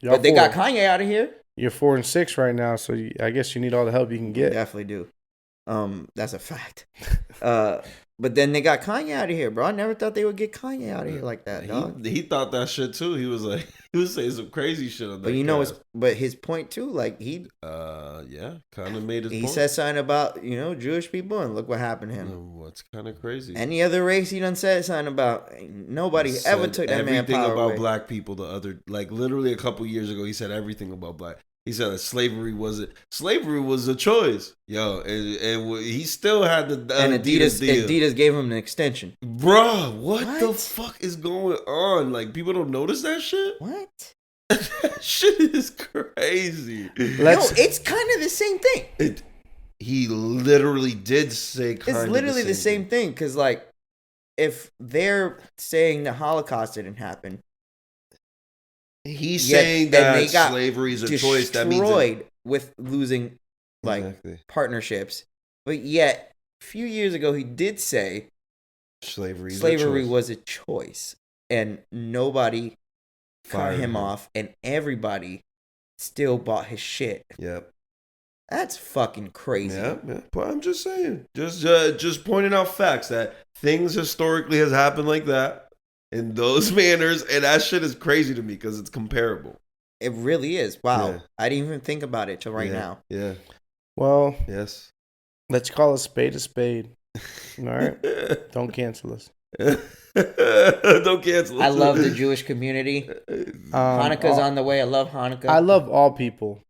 A: they got Kanye out of here.
C: You're 4-6 right now, so I guess you need all the help you can get.
A: You definitely do. That's a fact. But then they got Kanye out of here, bro. I never thought they would get Kanye out of here like that, dog.
B: He thought that shit too. He was like, he was saying some crazy shit on that.
A: But his point too, like he
B: kind of made his point.
A: He said something about, Jewish people, and look what happened to him.
B: What's kind of crazy.
A: Any other race he done said something about. Nobody ever took that man power
B: everything about
A: away.
B: Black people. Literally a couple years ago, he said everything about black. He said that slavery was a choice, and he still had the
A: and
B: Adidas deal.
A: Adidas gave him an extension.
B: Bruh, what the fuck is going on? Like, people don't notice that shit?
A: What?
B: That shit is crazy.
A: It's kind of the same thing.
B: He literally did say kind of
A: It's literally the same thing, because, like, if they're saying the Holocaust didn't happen,
B: he's saying that slavery is a choice. That means
A: destroyed with losing partnerships. But yet, a few years ago, he did say slavery was a choice, and nobody cut him off, and everybody still bought his shit.
B: Yep.
A: That's fucking crazy.
B: Yeah. But I'm just saying, just pointing out facts that things historically has happened like that. In those manners, and that shit is crazy to me because it's comparable.
A: It really is. Wow. Yeah. I didn't even think about it till now.
B: Yeah.
C: Well,
B: yes.
C: Let's call a spade a spade. All right? Don't cancel us.
B: Don't cancel us.
A: I love the Jewish community. Hanukkah's on the way. I love Hanukkah.
C: I love all people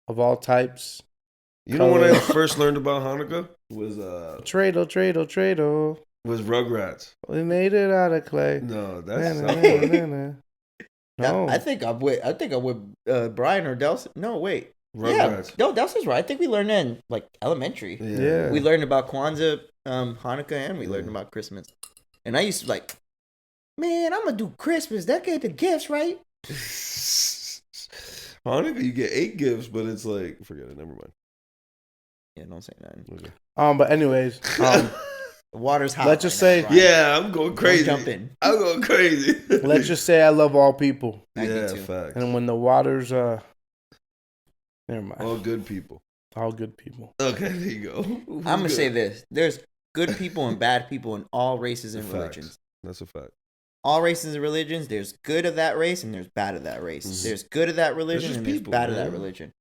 C: of all types.
B: You know when I first learned about Hanukkah? Was
C: Dreidel.
B: Was Rugrats.
C: We made it out of clay.
B: No, that's
A: no. I think I'm with Brian or Delson. No, wait.
B: Rugrats.
A: Yeah, no, Delson's right. I think we learned that in elementary.
C: Yeah.
A: We learned about Kwanzaa, Hanukkah, and we learned about Christmas. And I used to Man, I'm gonna do Christmas. That get the gifts, right?
B: Hanukkah, you get 8 gifts, but it's like, forget it. Never mind.
A: Yeah, don't say nothing.
B: Okay.
C: But anyways,
A: The water's hot.
C: Let's just
A: right
C: say-
A: now, Brian.
B: Yeah, I'm going crazy.
A: Don't jump in.
B: I'm going crazy.
C: let's just say I love all people,
A: I do
B: yeah,
A: too.
B: facts.
C: and when the water's never mind,
B: All good people.
C: all good people.
B: Okay, there you go.
A: I'm gonna say this: there's good people and bad people in all races and
B: Facts.
A: religions.
B: That's a fact.
A: All races and religions. There's good of that race and there's bad of that race.
B: Mhm.
A: There's good of that religion
B: just
A: and there's
B: people,
A: bad of that
B: man.
A: religion.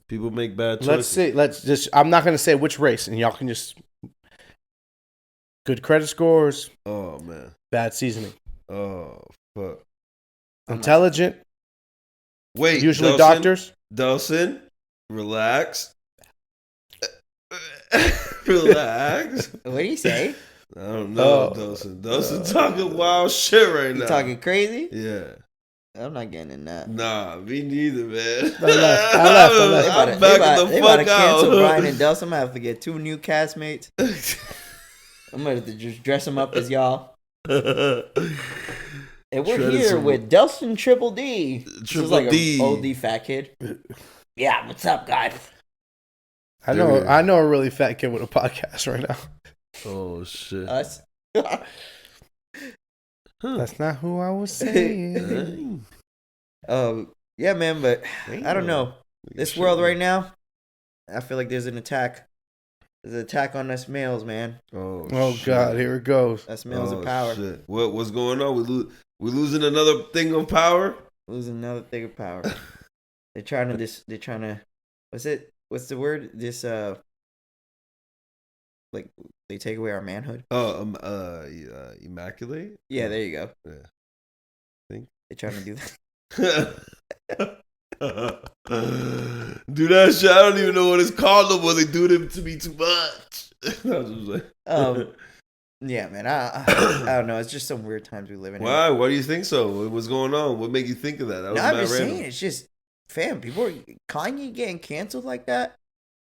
B: People make bad choices.
C: Let's see. Let's just. I'm not gonna say which race, and y'all can just. Good credit scores,
B: Oh, man.
C: bad seasoning.
B: Oh, fuck.
C: Intelligent,
B: Wait,
C: usually
B: Delson?
C: doctors.
B: Delson, relax. Relax.
A: What do you say?
B: I don't know,
C: Oh.
B: Delson. Delson talking wild shit right now.
A: You talking crazy?
B: Yeah.
A: I'm not getting in that.
B: Nah, me neither, man.
C: I left.
B: I'm backing the fuck
A: cancel Brian and
B: out.
A: Delson. I'm gonna have to get 2 new castmates. I'm gonna have to just dress them up as y'all. And we're
B: Shredded
A: here
B: some-
A: with Delson Triple D. This is
B: Triple
A: like
B: D.
A: a OD fat kid. Yeah, what's up, guys?
C: I know.
B: Dude.
C: I know a really fat kid with a podcast right now.
B: Oh, shit.
A: Us.
C: That's not who I was saying.
A: Yeah, man, but I don't know. This world right now, I feel like there's an attack. There's an attack on us males, man.
C: Oh
B: shit.
C: God, here it goes.
A: Us males
B: Oh,
A: of power.
B: shit. What's going on? We losing another thing of power?
A: Losing another thing of power. They're trying to what's the word? Like they take away our manhood.
B: Immaculate?
A: Yeah, there you go.
B: Yeah. Think.
A: They're trying to do that.
B: Do that shit. I don't even know what it's called no more. They do them to me too much. I was just like,
A: Yeah, man. I don't know. It's just some weird times we live in.
B: why? Why do you think so? What's going on? What made you think of that? That was
A: No, I'm
B: mad
A: just
B: random.
A: saying. It's just, fam. People are Kanye getting canceled like that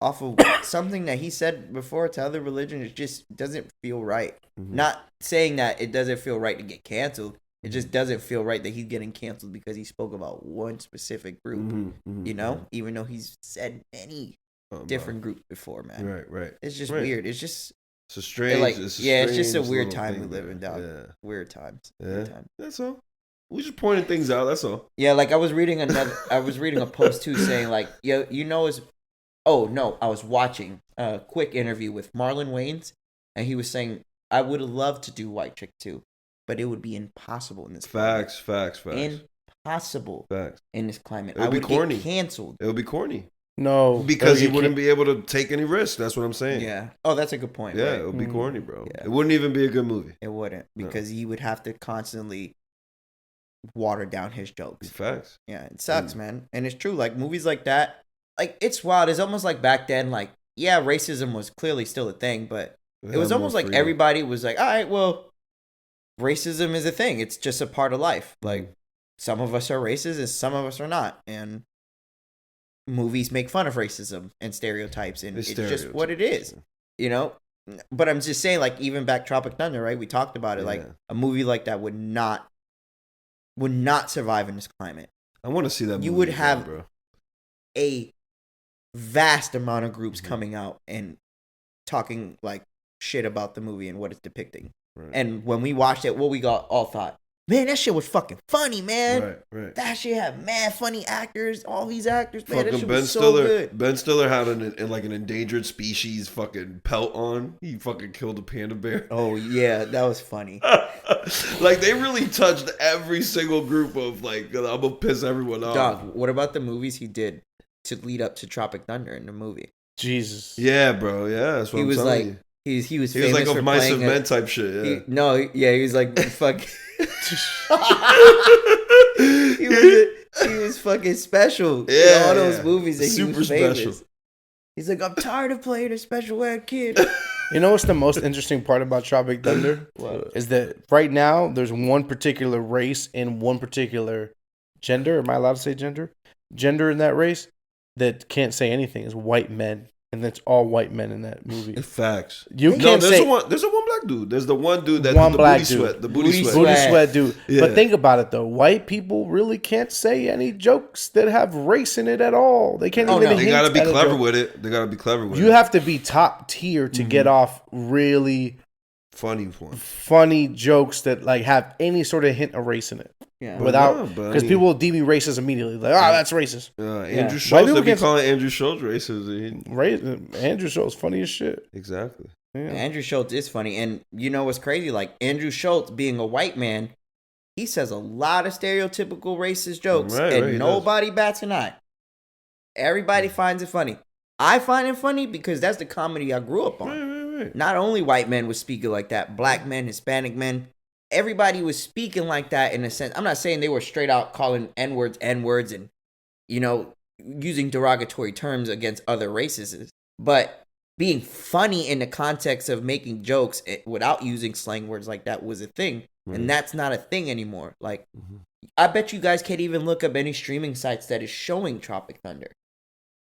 A: off of something that he said before to other religions. It just doesn't feel right.
B: Mhm.
A: Not saying that it doesn't feel right to get canceled. It just doesn't feel right that he's getting canceled because he spoke about one specific group.
B: Mhm, mhm,
A: You know, even though he's said many
B: mhm.
A: different groups before, man.
B: Right.
A: It's just
B: Right.
A: weird. It's just
B: It's a strange.
A: like,
B: it's
A: it's just a
B: strange
A: weird
B: little
A: time
B: thing,
A: we live in,
B: man.
A: dog.
B: Yeah.
A: Weird times.
B: Yeah.
A: Weird times.
B: That's all. We just pointing things out. That's all.
A: Yeah, like I was reading a post too saying like, yo, I was watching a quick interview with Marlon Wayans, and he was saying I would love to do White Chick too, but it would be impossible in this climate.
B: Facts.
A: Impossible
B: Facts.
A: in this climate.
B: It would
A: I
B: be
A: would
B: corny.
A: get canceled.
B: It would be corny
C: No,
B: because he
C: you
B: wouldn't
C: can't-
B: be able to take any risks. That's what I'm saying.
A: Yeah. Oh, that's a good point.
B: Yeah,
A: right?
B: it would be corny, bro.
A: Yeah.
B: It wouldn't even be a good movie.
A: It wouldn't
B: No.
A: because he would have to constantly water down his jokes.
B: Facts.
A: Yeah, it sucks, man. And it's true. Like movies like that, like it's wild. It's almost like back then, like, yeah, racism was clearly still a thing, but it was almost like everybody was like, all right, well, racism is a thing. It's just a part of life. Like some of us are racist and some of us are not. And movies make fun of racism and stereotypes, and it's just what it is, you know? But I'm just saying, like, even back Tropic Thunder, right? We talked about it. Like
B: Yeah.
A: a movie like that would not survive in this climate.
B: I want to see that movie.
A: You would
B: again,
A: have
B: bro.
A: a vast amount of groups
B: Mhm.
A: coming out and talking like shit about the movie and what it's depicting.
B: Right.
A: And when we watched it, what we all thought, man, that shit was fucking funny, man.
B: Right.
A: That shit had mad funny actors, all these actors, man. That
B: Fucking
A: shit
B: Ben
A: was so
B: Stiller.
A: good.
B: Ben Stiller had like an endangered species fucking pelt on. He fucking killed a panda bear.
A: Oh yeah, that was funny.
B: Like they really touched every single group of like I'm gonna piss everyone off.
A: Dog, what about the movies he did to lead up to Tropic Thunder in the movie?
C: Jesus.
B: Yeah, bro. Yeah, that's what
A: He
B: I'm
A: was
B: telling
A: like,
B: you.
A: he was
B: He was
A: famous
B: like
A: for
B: of Mice
A: playing
B: of Men type shit. Yeah.
A: he was like fuck. he was fucking special.
B: Yeah,
A: in all those
B: yeah.
A: movies that
B: Super
A: he was famous.
B: special.
A: He's like, I'm tired of playing a special ed kid.
C: You know what's the most interesting part about Tropic Thunder?
A: What?
C: Is that right now there's one particular race and one particular gender. Am I allowed to say gender? Gender in that race that can't say anything is white men and that's all white men in that movie.
B: Facts.
C: You can't say
B: there's a one black dude. There's the one dude that
C: one
B: did the
C: black
B: booty
C: dude.
B: sweat. The booty sweat.
C: booty sweat dude.
B: Yeah.
C: But think about it though. White people really can't say any jokes that have race in it at all. They can't even.
B: They
C: hint
B: gotta be
C: at a
B: clever
C: joke.
B: with it. They gotta be clever with it.
C: You have to be top tier to get off really funny jokes that like have any sort of hint of race in it.
A: Yeah.
C: Without because people will deem you racist immediately. Like, that's racist.
B: Andrew Schultz. They be calling Andrew Schultz racist.
C: Andrew Schultz funny as shit.
B: Exactly.
C: Yeah.
A: Andrew Schultz is funny, and you know what's crazy? Like Andrew Schultz being a white man, he says a lot of stereotypical racist jokes, and nobody bats an eye. Everybody finds it funny. I find it funny because that's the comedy I grew up on.
B: Right.
A: Not only white men was speaking like that, black men, Hispanic men, everybody was speaking like that in a sense. I'm not saying they were straight out calling N-words, and, you know, using derogatory terms against other races, but being funny in the context of making jokes without using slang words like that was a thing. Right. And that's not a thing anymore. Like, I bet you guys can't even look up any streaming sites that is showing Tropic Thunder.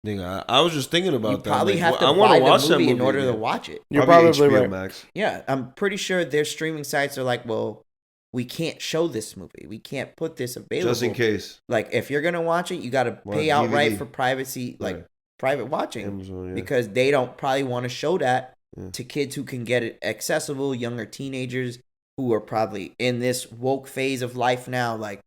B: I was just thinking about that.
A: You probably have to buy the movie in order to watch it.
C: You're probably
B: HBO
C: right.
B: Max.
A: Yeah, I'm pretty sure their streaming sites are like, well, we can't show this movie. We can't put this available.
B: Just in case.
A: Like, if you're going to watch it, you got to pay outright for privacy, like private watching. Amazon, because they don't probably want to show that to kids who can get it accessible, younger teenagers who are probably in this woke phase of life now, like,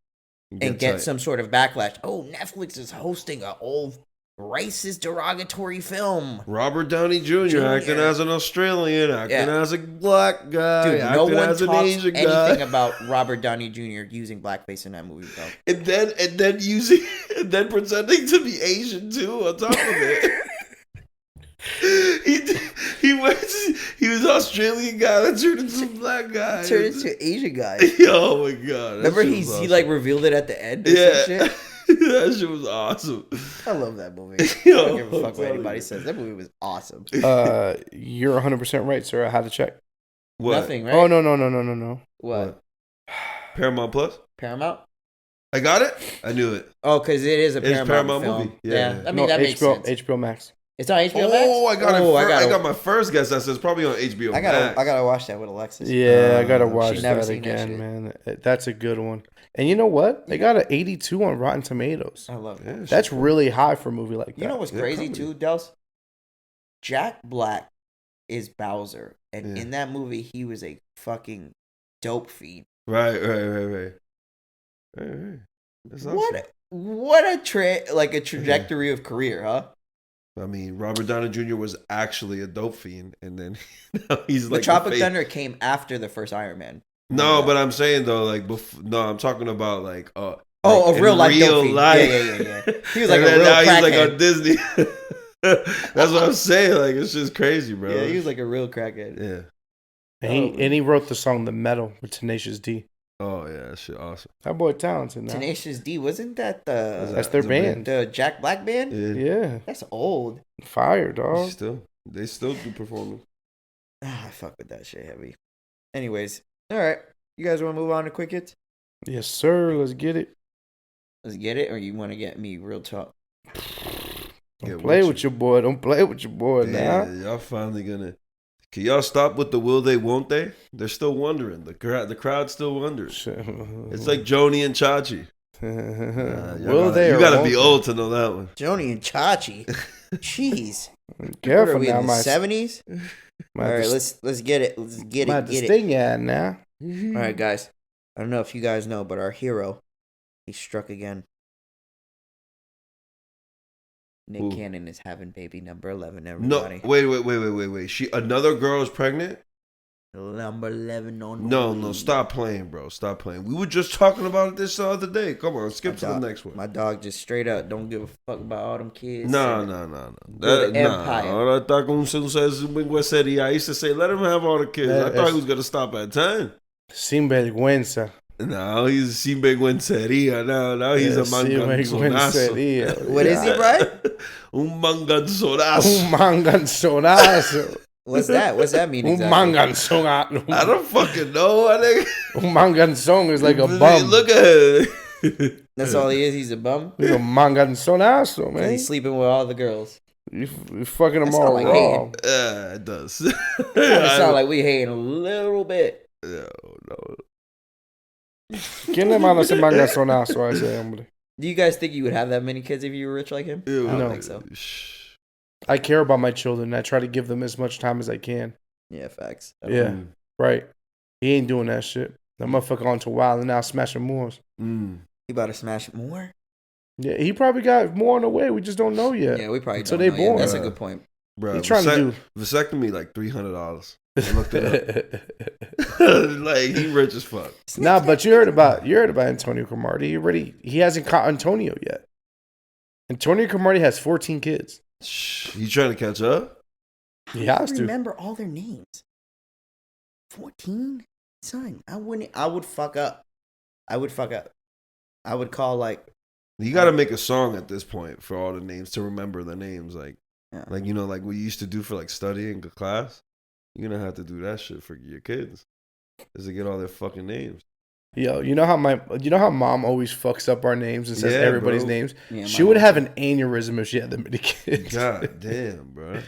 A: and get some sort of backlash. Oh, Netflix is hosting an old racist derogatory film.
B: Robert Downey Jr. acting as an Australian, acting as a black guy,
A: dude, no one
B: as
A: talks
B: an Asian
A: anything
B: guy.
A: about Robert Downey Jr. using blackface in that movie, bro.
B: And then pretending to be Asian too on top of it. He was an Australian guy that turned into a black guy.
A: Turned into an Asian guy.
B: Oh my god!
A: Remember he like revealed it at the end.
B: Yeah. That shit was awesome.
A: I love that movie. I don't give a fuck what anybody says. That movie was awesome.
C: You're 100% right, sir. I had to check.
B: What?
A: Nothing, right?
C: Oh, no.
A: What?
B: Paramount Plus?
A: Paramount?
B: I got it? I knew it.
A: Oh, because it is a Paramount film.
B: movie. Yeah.
A: I mean, that makes sense.
C: HBO Max.
A: It's on HBO Max?
B: Oh, I got my first guess. That says probably on HBO Max.
A: I gotta watch that with Alexis.
C: Yeah, I gotta watch
A: never
C: that
A: seen
C: again,
A: that
C: man. That's a good one. And you know what? They got an 82 on Rotten Tomatoes.
A: I love that.
C: That's really high for a movie like that.
A: You know what's crazy too, Dels? Jack Black is Bowser, and in that movie, he was a fucking dope fiend.
B: Right. That's awesome.
A: What a trajectory of career, huh?
B: I mean, Robert Downey Jr. was actually a dope fiend, and then now he's like.
A: But Tropic Thunder came after the first Iron Man.
B: No, but I'm saying though, like, I'm talking about like.
A: A real life dope fiend. Yeah. He was like a real
B: now
A: crackhead.
B: He's like on Disney. That's what I'm saying. Like, it's just crazy, bro.
A: Yeah, he was like a real crackhead.
B: Yeah.
C: And he wrote the song "The Metal" with Tenacious D.
B: Oh yeah, that shit awesome.
C: That boy talented now.
A: Tenacious D, wasn't that
C: that's their band?
A: The Jack Black band?
C: Yeah.
A: That's old.
C: Fire, dog.
B: They still do performance.
A: I fuck with that shit heavy. Anyways, all right. You guys want to move on to quick hits?
C: Yes, sir. Let's get it.
A: Let's get it, or you want to get me real talk?
C: Don't play with your boy. Don't play with your boy now.
B: Y'all finally gonna. Can y'all stop with the will they, won't they? They're still wondering. The crowd's still wondering. It's like Joni and Chachi.
C: Will they?
B: You gotta be old to know that one.
A: Joni and Chachi. Jeez.
C: Careful
A: what are we
C: now,
A: in the 70s? All right, let's get it. Let's get it. Get it.
C: Yeah, now.
A: All right, guys. I don't know if you guys know, but our hero, he struck again. Nick Cannon is having baby number 11, everybody.
B: No, wait. Another girl is pregnant?
A: Number 11 on
B: No, stop playing, bro. Stop playing. We were just talking about this the other day. Come on, skip to the next one.
A: My dog just straight up don't give a fuck about all them kids.
B: No.
A: Empire.
B: Ahora está con sería. I used to say, let him have all the kids. I thought he was going to stop at 10.
C: Sin vergüenza.
B: No, he's sin vergüencería. Now he's a manganzonazo.
A: What is he, Brian?
B: Un manganzonazo.
C: Un manganzonazo.
A: What's that? What's that mean exactly?
C: Un manganzón.
B: I don't fucking know.
C: Un manganzón is like a bum.
B: Look at it.
A: That's all he is. He's a bum.
C: He's a manganzonazo, man.
A: He's sleeping with all the girls.
C: You fucking them
A: That
C: all
A: sound like
C: raw.
A: hating.
B: It does.
A: It sound like we hating a little bit.
B: No.
C: ¿Quién le manda ese mangazonazo a ese hombre?
A: Do you guys think you would have that many kids if you were rich like him?
B: Ew.
A: I don't
C: No.
A: think so.
C: I care about my children. I try to give them as much time as I can.
A: Yeah, facts.
C: Yeah, right. He ain't doing that shit. That motherfucker on to wild and now smashing more.
A: You about to smash more?
C: Yeah, he probably got more on the way. We just don't know yet.
A: Yeah, we probably
C: Until
A: don't
C: they
A: know yet.
C: born.
A: That's a good point.
B: Bro,
C: He trying to do
B: vasectomy like $300. I looked it up. Like he rich as fuck.
C: Nah, but you heard about Antonio Cromartie. He hasn't caught Antonio yet. Antonio Cromartie has 14 kids.
B: You trying to catch up?
C: He has to.
A: Remember all their names. 14? Son, I would fuck up. I would call like.
B: You got to make a song at this point for all the names to remember the names, like we used to do for like studying class. You're gonna have to do that shit for your kids, is to get all their fucking names.
C: Yo, you know how mom always fucks up our names and says everybody's names.
A: Yeah,
C: she would have an aneurysm if she had that many kids.
B: God damn, bro.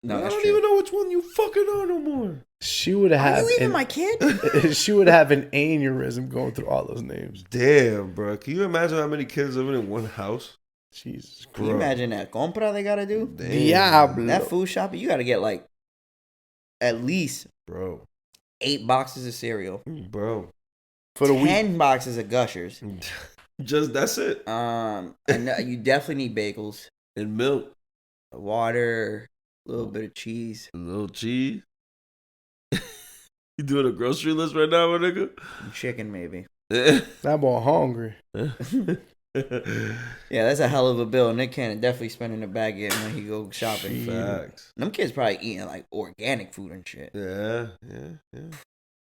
A: No,
B: I don't even know which one you fucking are no more.
C: She would have.
A: Are you even my kid?
C: She would have an aneurysm going through all those names.
B: Damn, bro. Can you imagine how many kids living in one house?
C: Jesus Christ.
A: Can you imagine that compra they gotta do?
C: Diablo.
A: That food shopping, you gotta get like at least
B: bro
A: 8 boxes of cereal,
B: bro,
C: for the
A: 10
C: week.
A: boxes of Gushers.
B: Just that's it.
A: And you definitely need bagels,
B: And milk,
A: water, a little bit of cheese,
B: a little cheese. You doing a grocery list right now, my nigga?
A: and chicken maybe.
C: That boy hungry.
A: Yeah, that's a hell of a bill. Nick Cannon definitely spending a bag in when he go shopping.
B: Facts.
A: Them kids probably eating like organic food and shit.
B: Yeah.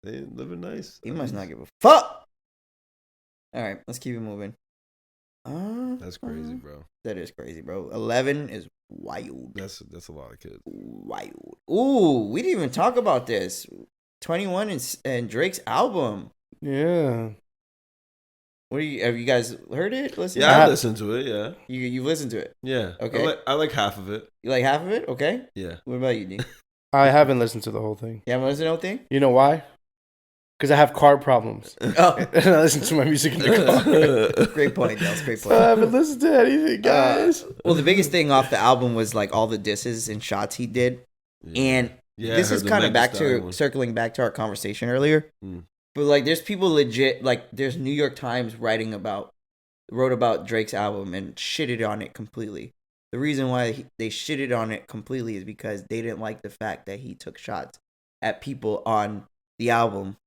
B: They living nice.
A: He must not give a fuck. All right, let's keep it moving.
B: That's crazy, bro.
A: That is crazy, bro. 11 is wild.
B: That's a lot of kids.
A: Wild. Ooh, we didn't even talk about this. 21 and Drake's album.
C: Yeah.
A: What have you guys heard it? Listen.
B: Yeah, I listened to it. Yeah.
A: You listened to it.
B: Yeah.
A: Okay.
B: I like half of it.
A: You like half of it? Okay.
B: Yeah.
A: What about you, D?
C: I haven't listened to the whole thing.
A: You haven't listened to the whole thing?
C: You know why? Because I have car problems.
A: Oh,
C: And I listen to my music in the car.
A: great point, Dels. Great
C: So I
A: point.
C: haven't listened to anything, guys.
A: Well, the biggest thing off the album was like all the disses and shots he did, and this is kind of circling back to our conversation earlier. But like, there's people legit like there's New York Times wrote about Drake's album and shitted on it completely. The reason why they shitted on it completely is because they didn't like the fact that he took shots at people on the album,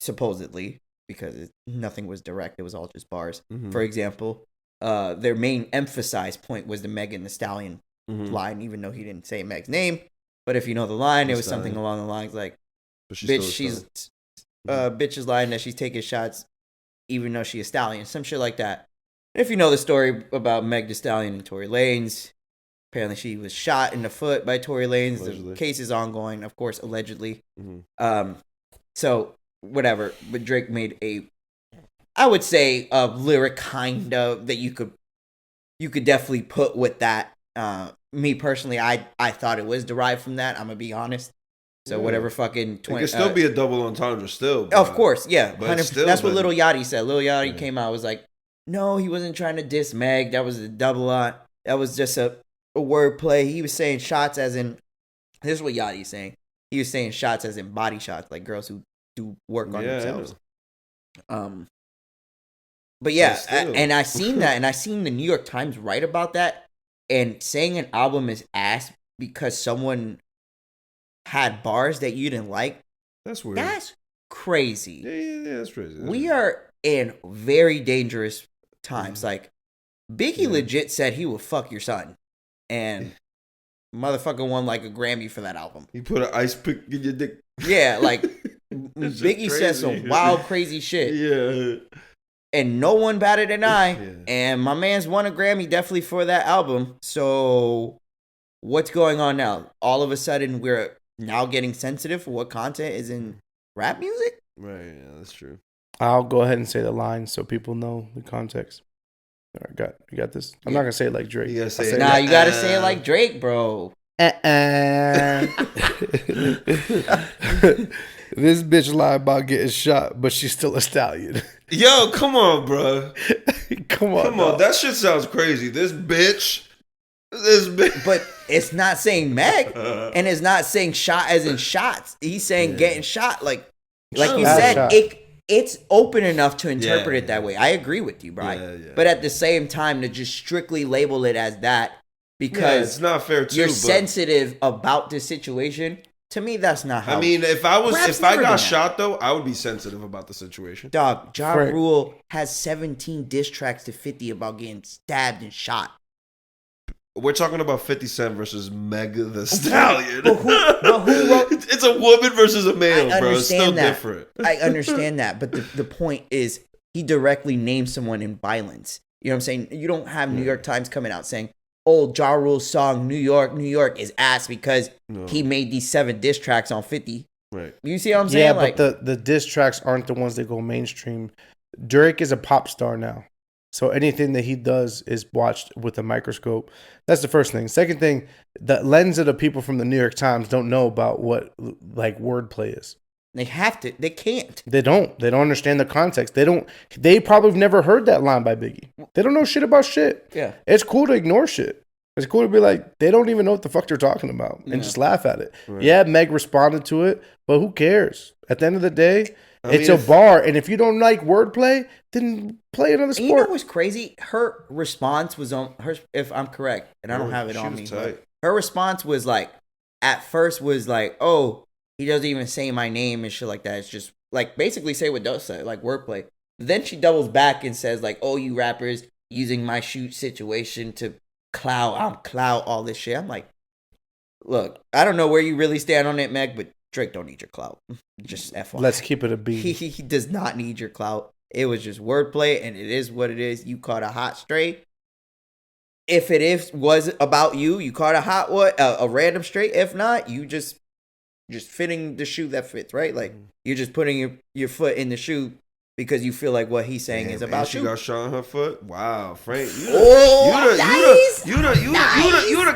A: supposedly, because nothing was direct. It was all just bars.
B: Mm-hmm.
A: For example, their main emphasized point was the Megan Thee Stallion line, even though he didn't say Meg's name. But if you know the line, it was something along the lines like, bitch is lying that she's taking shots even though she's a stallion. Some shit like that. If you know the story about Meg Thee Stallion and Tory Lanez, apparently she was shot in the foot by Tory Lanez.
B: Allegedly.
A: The case is ongoing, of course, allegedly.
B: Mm-hmm.
A: So, whatever. But Drake made I would say, a lyric kind of that you could definitely put with that. Me personally, I thought it was derived from that. I'm gonna be honest. So whatever fucking 20.
B: It could still be a double entendre still.
A: Of course, yeah.
B: But
A: That's what Lil Yachty said. Lil Yachty came out, was like, no, he wasn't trying to diss Meg. That was a double on. That was just a word play. He was saying shots as in, this is what Yachty's saying. He was saying shots as in body shots, like girls who do work on themselves. But yeah, and I seen that, and I seen the New York Times write about that, and saying an album is ass because someone had bars that you didn't like.
B: That's weird.
A: That's crazy.
B: Yeah, that's crazy.
A: We are in very dangerous times. Like, Biggie legit said he would fuck your son, and motherfucker won like a Grammy for that album.
B: He put an ice pick in your dick.
A: Yeah, like Biggie said some wild, crazy shit.
B: Yeah.
A: And no one batted an eye.
B: Yeah.
A: And my man's won a Grammy definitely for that album. So what's going on now? All of a sudden, we're now getting sensitive for what content is in rap music?
B: Right, yeah, that's true.
C: I'll go ahead and say the line so people know the context. All right, you got this. I'm not gonna say it like Drake.
B: You gotta say
C: I'll
B: it.
A: Nah, you gotta say it like Drake, bro.
C: This bitch lied about getting shot, but she's still a stallion.
B: Yo, come on, bro.
C: Come on.
B: That shit sounds crazy. This bitch.
A: But it's not saying Meg, and it's not saying shot as in shots. He's saying getting shot. Like you said, it's open enough to interpret it that way. I agree with you, Brian.
B: Yeah.
A: But at the same time, to just strictly label it as that because
B: it's not fair too.
A: You're sensitive about this situation. To me, that's not how.
B: I mean, if I got shot though, I would be sensitive about the situation.
A: Dog, Ja Rule has 17 diss tracks to 50 about getting stabbed and shot.
B: We're talking about 50 Cent versus Meg the Stallion.
A: But who wrote?
B: It's a woman versus a male, bro. It's still different.
A: I understand that, but the point is he directly named someone in violence. You know what I'm saying? You don't have New York Times coming out saying, "Oh, Ja Rule's song New York is ass because he made these 7 diss tracks on 50."
B: Right.
A: You see what I'm saying?
C: Yeah, but the diss tracks aren't the ones that go mainstream. Drake is a pop star now. So anything that he does is watched with a microscope. That's the first thing. Second thing, the lens of the people from the New York Times don't know about what like wordplay is.
A: They have to. They can't.
C: They don't. They don't understand the context. They probably have never heard that line by Biggie. They don't know shit about shit.
A: Yeah.
C: It's cool to ignore shit. It's cool to be like, they don't even know what the fuck they're talking about and just laugh at it. Right. Yeah, Meg responded to it, but who cares? At the end of the day, it's a bar, and if you don't like wordplay, then play another sport.
A: You know what's crazy? Her response was on her. If I'm correct, and I don't have it on me, her response was like, at first was like, "Oh, he doesn't even say my name and shit like that. It's just like basically say what Doe said, like wordplay." Then she doubles back and says like, "Oh, you rappers using my shoot situation to clout all this shit." I'm like, look, I don't know where you really stand on it, Meg, but Drake don't need your clout. Just FYI.
C: Let's keep it a B.
A: He does not need your clout. It was just wordplay, and it is what it is. You caught a hot straight. If it was about you, you caught a random straight. If not, you just fitting the shoe that fits, right? Like you're just putting your foot in the shoe because you feel like what he's saying is about you.
B: She got shot on her foot. Wow, Frank, you the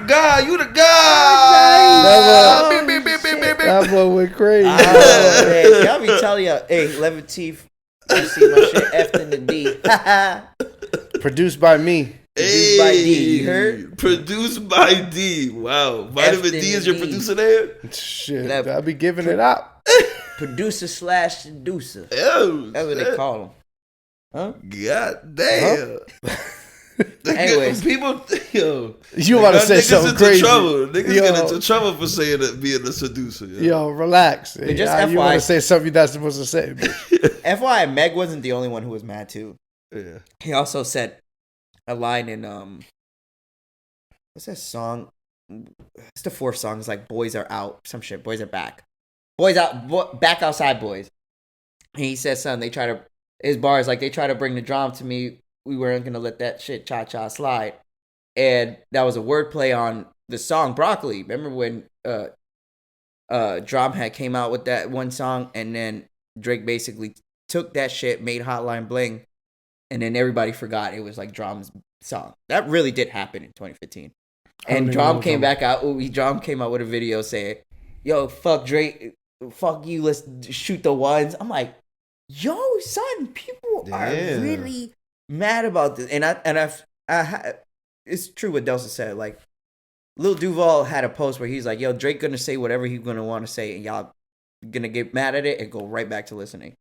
B: guy. You the guy.
C: That boy went crazy.
A: Oh, man. Y'all be telling you, hey, Levitif, I see my shit F'd in the D.
C: Produced by me.
A: Produced by D. You heard?
B: Produced by D. Wow. Vitamin D is your producer there?
C: Shit, I'll be giving it out.
A: Producer/seducer.
B: Oh,
A: that's what they call him. Huh?
B: God damn. Huh?
A: Anyways,
B: people,
C: you about to say something crazy?
B: Niggas get into trouble for saying that being a seducer.
C: Yo, relax.
A: But just FYI,
C: you want to say something you're not supposed to say.
A: FYI, Meg wasn't the only one who was mad too.
B: Yeah.
A: He also said a line in what's that song? It's the 4th song. It's like "Boys Are Out," some shit. Boys are back. Boys out, back outside, boys. And he says something. His bars like they try to bring the drama to me. We weren't gonna let that shit cha slide. And that was a wordplay on the song Broccoli. Remember when Drum had came out with that one song, and then Drake basically took that shit, made Hotline Bling, and then everybody forgot it was like Drum's song. That really did happen in 2015. And Drum came back out. Drum came out with a video saying, "Yo, fuck Drake, fuck you. Let's shoot the ones." I'm like, "Yo, son, people are really mad about this." And it's true what Delson said. Like, Lil Duval had a post where he's like, "Yo, Drake gonna say whatever he's gonna want to say, and y'all gonna get mad at it and go right back to listening."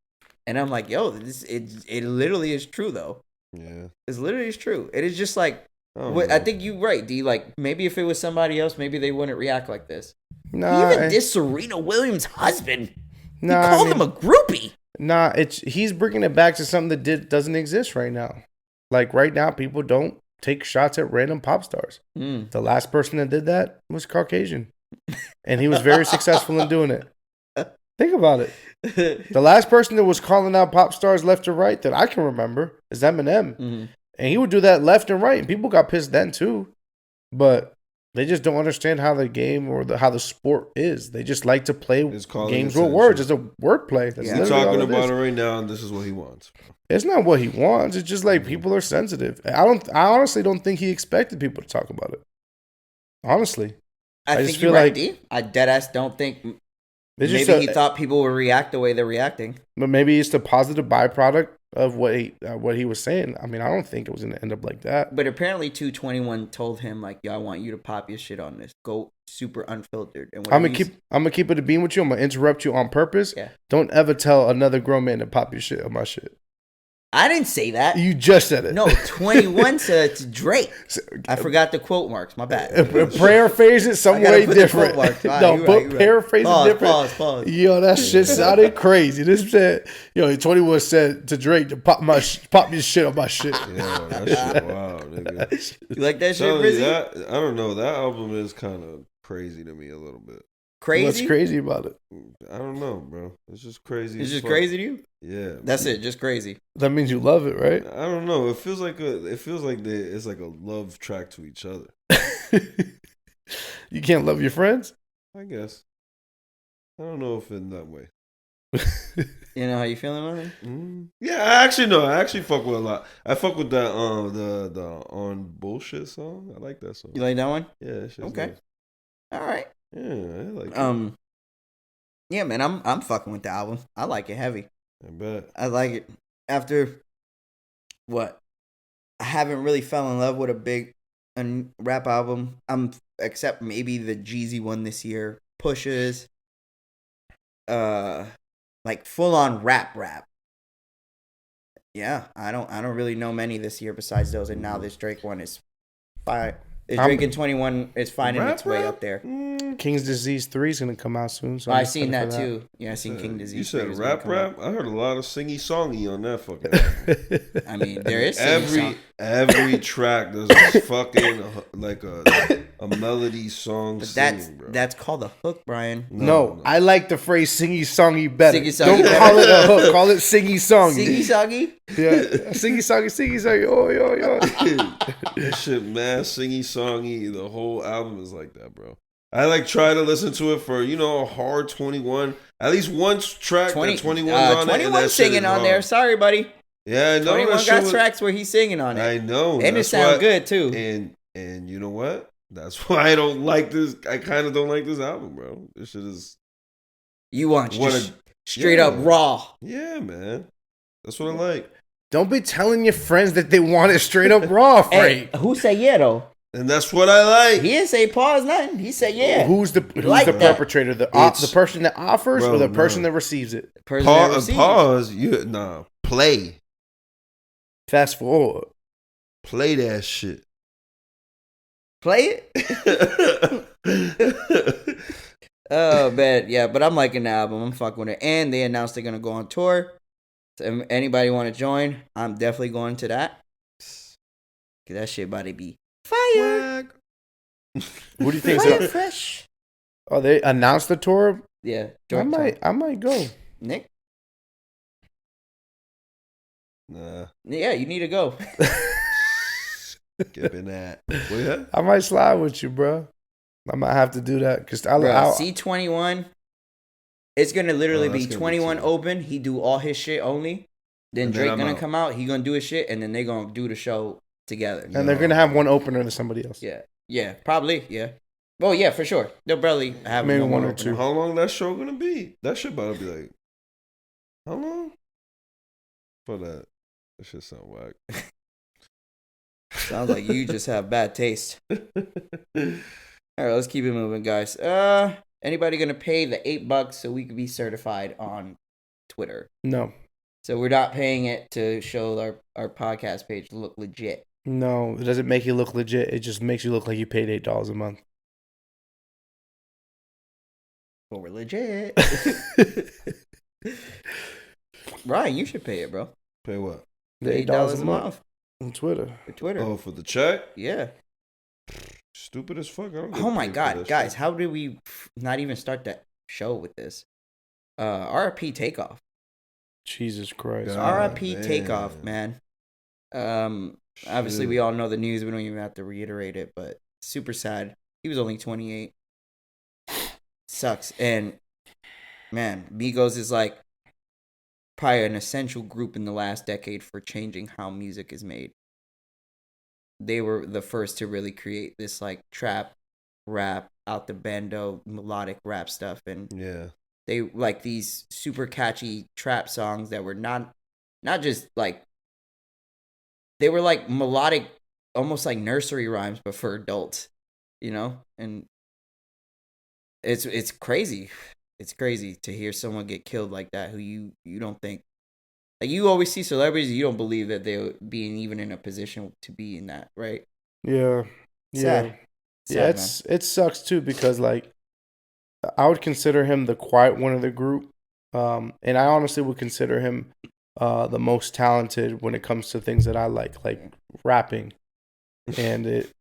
A: And I'm like, "Yo, it literally is true though.
B: Yeah,
A: it's literally true. It is just like." I think you're right, D. Like, maybe if it was somebody else, maybe they wouldn't react like this.
C: Nah,
A: even this Serena Williams' husband, he called him a groupie.
C: Nah, he's bringing it back to something that doesn't exist right now. Like, right now, people don't take shots at random pop stars. The last person that did that was Caucasian. And he was very successful in doing it. Think about it. The last person that was calling out pop stars left or right that I can remember is Eminem. Mm-hmm. And he would do that left and right, and people got pissed then too. But They just don't understand how the game or how the sport is. They just like to play
B: It's calling
C: games
B: it
C: with words.
B: censorship.
C: It's a wordplay. That's
A: Yeah.
B: We're
C: literally
B: talking
C: all
B: about
C: is.
B: it right now, and this is what he wants.
C: It's not what he wants. It's just like people are sensitive. I honestly don't think he expected people to talk about it. Honestly,
A: I
C: just
A: think
C: feel
A: you're right,
C: like-
A: D. I deadass don't think.
C: it's
A: Maybe
C: just
A: he thought people would react the way they're reacting.
C: but maybe it's the positive byproduct of what he was saying. I mean, I don't think it was going to end up like that.
A: But apparently, 221 told him like, "Yo, I want you to pop your shit on this. Go super unfiltered." And
C: I'm gonna keep it a bean with you. I'm gonna interrupt you on purpose.
A: Yeah.
C: Don't ever tell another grown man to pop your shit on my shit.
A: I didn't say that.
C: You just said it.
A: No, 21 said it's Drake. I forgot the quote marks. My bad.
C: Paraphrase it some
A: I gotta
C: way
A: put the
C: different.
A: quote marks. All right,
C: No,
A: you're
C: but
A: right, you're right.
C: paraphrase it different.
A: Pause.
C: Yo, that shit sounded crazy. This said, 21 said to Drake to pop your shit on my shit.
B: Yeah, that shit wow, nigga.
A: You like that shit,
B: Telling you
A: Brizzy?
B: that, I don't know. That album is kind of crazy to me a little bit.
A: Crazy?
C: What's crazy about it?
B: I don't know, bro. It's just crazy.
A: It's
B: as
A: just
B: fuck.
A: crazy to you?
B: Yeah.
A: That's it. Just crazy.
C: That means you love it, right?
B: I don't know. It feels like it's like a love track to each other.
C: You can't love your friends?
B: I guess. I don't know if in that way.
A: You know how you feeling about it?
B: Yeah, I actually fuck with a lot. I fuck with that the On Bullshit song. I like that song.
A: You like that one?
B: Yeah, that shit's
A: Okay.
B: nice.
A: All right.
B: Yeah, I like it.
A: Yeah, man, I'm fucking with the album. I like it heavy.
B: I bet.
A: I like it. After what? I haven't really fell in love with a big rap album. Except maybe the Jeezy one this year. Pushes. Like full on rap. Yeah, I don't really know many this year besides those, and now this Drake one is fine. Drake and 21 is finding its way up there.
C: King's Disease 3 is going to come out soon. So
A: I seen that too. Yeah, I seen King Disease.
B: You said
A: 3 was gonna
B: rap?
A: come out.
B: I heard a lot of Singy Songy on that fucking album.
A: I mean, there is singing
B: every track there's a fucking like a melody song
A: but
B: singing, bro.
A: that's called a hook, Brian.
C: No, I like the phrase "singy songy" better.
A: Singy-songy
C: Don't
A: better.
C: call it a hook. Call it "singy songy."
A: Singy soggy?
C: Yeah, "singy songy." Oh, yo.
B: That shit, man, Singy Songy. The whole album is like that, bro. I like try to listen to it for a hard 21. At least one track that 21's on it.
A: 21 singing on there. Sorry, buddy.
B: Yeah, I know.
A: 21 got tracks where he's singing on it.
B: I know.
A: And it sounds good too.
B: And you know what? That's why I don't like this. I kind of don't like this album, bro. This shit is.
A: You want just straight up raw.
B: Yeah, man. That's what I like.
C: Don't be telling your friends that they want it straight up raw, Frank.
A: Hey, who say yeah though?
B: And that's what I like.
A: He didn't say pause nothing. He said yeah.
C: Who's the perpetrator? The person that offers or the person that receives it?
B: Pause. Play.
C: Fast forward.
B: Play that shit.
A: Play it? Oh, man. Yeah, but I'm liking the album. I'm fucking with it. And they announced they're going to go on tour. So if anybody want to join, I'm definitely going to that. Because that shit about to be fire.
C: What do you think?
A: Fire fresh.
C: Oh, they announced the tour?
A: Yeah.
C: I might go.
A: Nick?
B: Nah.
A: Yeah, you need to go.
B: Skipping that. What?
C: I might slide with you, bro. I might have to do that because
A: C21. It's gonna literally be 21 open. He do all his shit only. Then Drake gonna come out. He gonna do his shit, and then they gonna do the show together.
C: And they're gonna have one opener to somebody else.
A: Yeah, probably. Yeah. Well, yeah, for sure. They'll barely have
C: maybe
A: one
C: or
A: opener.
C: two.
B: How long that show gonna be? That shit about to be like. How long? For that. That shit sound whack.
A: Sounds like you just have bad taste. All right, let's keep it moving, guys. Anybody gonna pay the $8 so we can be certified on Twitter?
C: No.
A: So we're not paying it to show our podcast page look legit.
C: No, it doesn't make you look legit. It just makes you look like you paid $8 a month.
A: But we're legit. Ryan, you should pay it, bro.
B: Pay what?
C: The $8 a month on Twitter.
A: For Twitter.
B: Oh, for the check?
A: Yeah.
B: Stupid as fuck. I don't get
A: Oh my
B: paid for
A: God,
B: that
A: guys,
B: shit.
A: how did we not even start that show with this? RIP Takeoff.
C: Jesus Christ.
B: God.
A: RIP
B: man.
A: Takeoff, man. Obviously,
B: Shit.
A: we all know the news. We don't even have to reiterate it, but super sad. He was only 28. Sucks. And man, Migos is like probably an essential group in the last decade for changing how music is made. They were the first to really create this like trap, rap, out the bando, melodic rap stuff, and they like these super catchy trap songs that were not just like, they were like melodic, almost like nursery rhymes, but for adults, you know? And it's crazy. It's crazy to hear someone get killed like that who you don't think. Like, you always see celebrities, you don't believe that they're being even in a position to be in that, right?
C: Yeah.
A: Sad.
C: Yeah, it sucks too, because like I would consider him the quiet one of the group. And I honestly would consider him the most talented when it comes to things that I like rapping. And it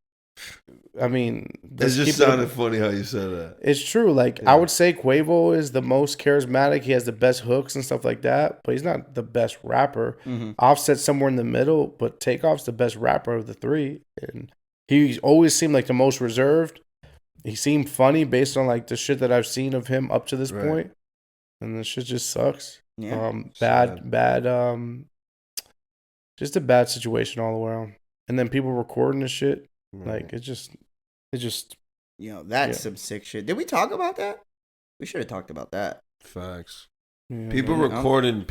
B: just sounded funny how you said that.
C: It's true. Like, I would say Quavo is the most charismatic. He has the best hooks and stuff like that, but he's not the best rapper.
A: Mm-hmm.
C: Offset's somewhere in the middle, but Takeoff's the best rapper of the three. And he always seemed like the most reserved. He seemed funny based on like the shit that I've seen of him up to this point. And the shit just sucks.
A: Yeah.
C: Just a bad situation all around. And then people recording this shit. Like, it just
A: that's some sick shit. Did we talk about that? We should have talked about that.
B: Facts.
C: Yeah,
B: people recording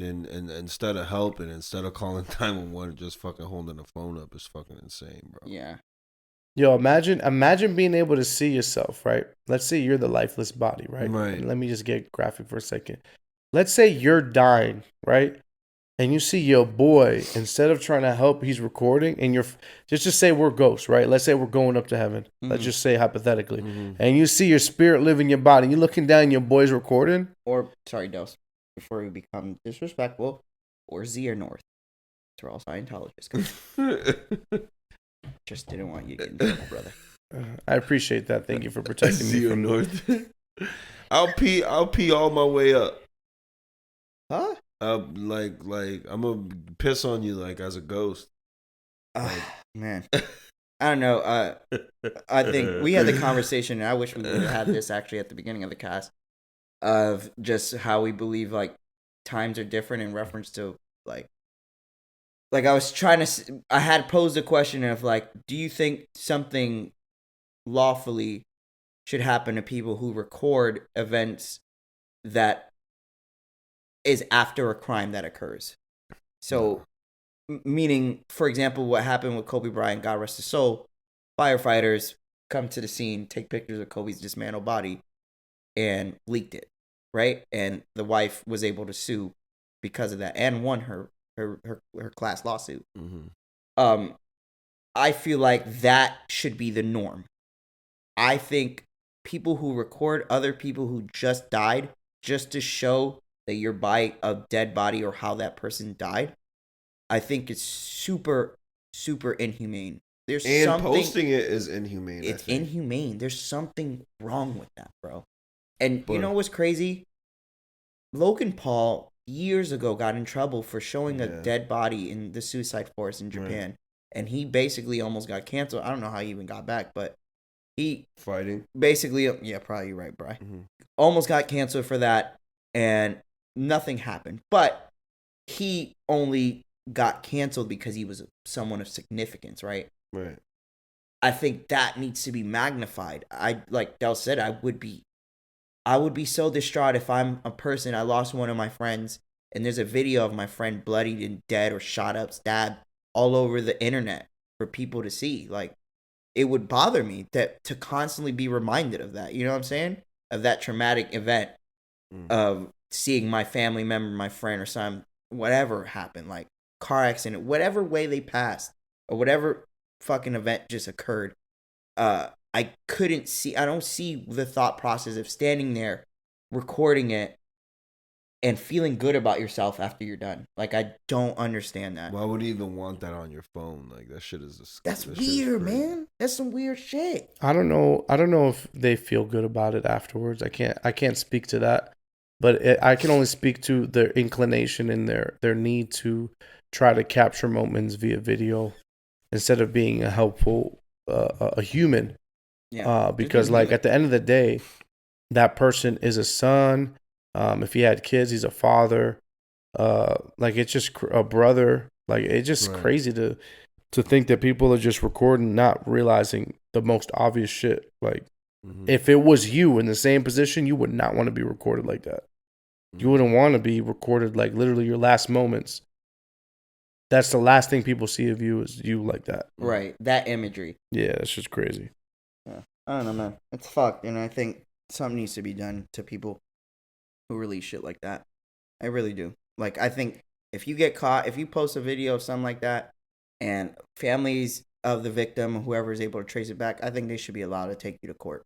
B: and instead of helping, instead of calling 911, just fucking holding the phone up is fucking insane, bro.
A: Yeah.
C: Yo, imagine being able to see yourself, right? Let's say you're the lifeless body, right?
B: Right.
C: Let me just get graphic for a second. Let's say you're dying, right? And you see your boy, instead of trying to help, he's recording, and just say we're ghosts, right? Let's say we're going up to heaven. Mm-hmm. Let's just say hypothetically. Mm-hmm. And you see your spirit living your body. You're looking down, your boy's recording.
A: Or, sorry, Dos, before we become disrespectful, or Z or North. They're all Scientologists. Just didn't want you to get in trouble, brother.
C: I appreciate that. Thank you for protecting me from
B: North. I'll pee all my way up.
A: Huh?
B: Like I'm gonna piss on you like as a ghost.
A: Man, I don't know. I think we had the conversation, and I wish we would have had this actually at the beginning of the cast, of just how we believe like times are different in reference to like I was trying to. I had posed a question of like, do you think something lawfully should happen to people who record events that is after a crime that occurs? So, meaning, for example, what happened with Kobe Bryant, God rest his soul, firefighters come to the scene, take pictures of Kobe's dismantled body, and leaked it, right? And the wife was able to sue because of that and won her class lawsuit. Mm-hmm. I feel like that should be the norm. I think people who record other people who just died just to show that you're by a dead body or how that person died, I think it's super, super inhumane.
B: Posting it is inhumane.
A: It's inhumane. There's something wrong with that, bro. And you know what's crazy? Logan Paul years ago got in trouble for showing a dead body in the suicide forest in Japan. Right. And he basically almost got canceled. I don't know how he even got back, but he...
B: Fighting?
A: Basically, yeah, probably you're right, bro. Mm-hmm. Almost got canceled for that, and nothing happened. But he only got canceled because he was someone of significance, right?
B: Right.
A: I think that needs to be magnified. Like Del said, I would be so distraught if I'm a person, I lost one of my friends, and there's a video of my friend bloodied and dead or shot up, stabbed all over the internet for people to see. Like, it would bother me to constantly be reminded of that. You know what I'm saying? Of that traumatic event of seeing my family member, my friend, or some whatever happened, like car accident, whatever way they passed, or whatever fucking event just occurred. I don't see the thought process of standing there, recording it, and feeling good about yourself after you're done. Like, I don't understand that.
B: Why would you even want that on your phone? Like, that shit is...
A: That's weird, man. That's some weird shit.
C: I don't know if they feel good about it afterwards. I can't speak to that. But I can only speak to their inclination and their need to try to capture moments via video instead of being a helpful a human
A: Yeah.
C: Because like at the end of the day, that person is a son. If he had kids, he's a father. Like it's just a brother. Like it's just crazy to think that people are just recording, not realizing the most obvious shit. Like if it was you in the same position, you would not want to be recorded like that. You wouldn't want to be recorded like literally your last moments. That's the last thing people see of you is you like that.
A: Right. That imagery.
C: Yeah, it's just crazy.
A: Yeah. I don't know, man. It's fucked. And I think something needs to be done to people who release shit like that. I really do. Like, I think if you get caught, if you post a video of something like that and families of the victim, whoever is able to trace it back, I think they should be allowed to take you to court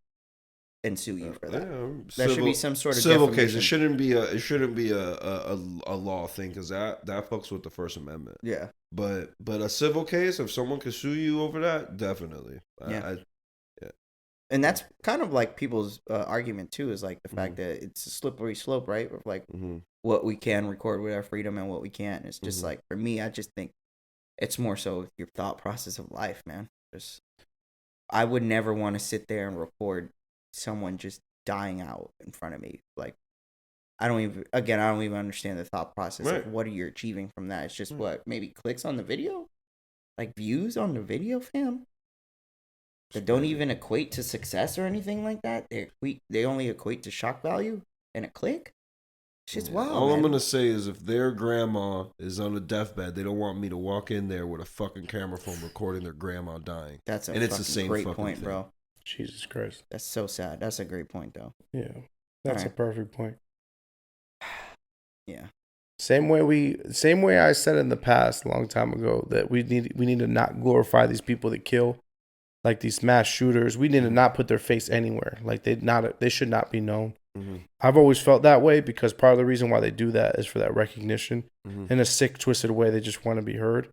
A: and sue you for that. There should be some sort of
B: civil
A: defamation.
B: case. It shouldn't be a law thing because that fucks with the First Amendment.
A: Yeah.
B: But a civil case, if someone could sue you over that, definitely.
A: Yeah. And that's kind of like people's argument too, is like the fact that it's a slippery slope, right? Of like what we can record with our freedom and what we can't. It's just like, for me, I just think it's more so your thought process of life, man. I would never want to sit there and record someone just dying out in front of me. Like, I don't even understand the thought process of what are you achieving from that. It's just what, maybe clicks on the video, like views on the video, fam, that don't even equate to success or anything like that. They only equate to shock value and a click. Shit's wild.
B: All
A: man.
B: I'm gonna say is, if their grandma is on a deathbed, they don't want me to walk in there with a fucking camera phone recording their grandma dying.
A: That's a
B: it's the same
A: great
B: fucking
A: point,
B: thing.
A: bro.
C: Jesus Christ.
A: That's so sad. That's a great point, though.
C: Yeah, that's a perfect point.
A: Yeah.
C: Same way I said in the past, a long time ago, that we need to not glorify these people that kill, like these mass shooters. We need to not put their face anywhere. Like they should not be known. I've always felt that way because part of the reason why they do that is for that recognition. In a sick, twisted way, they just want to be heard.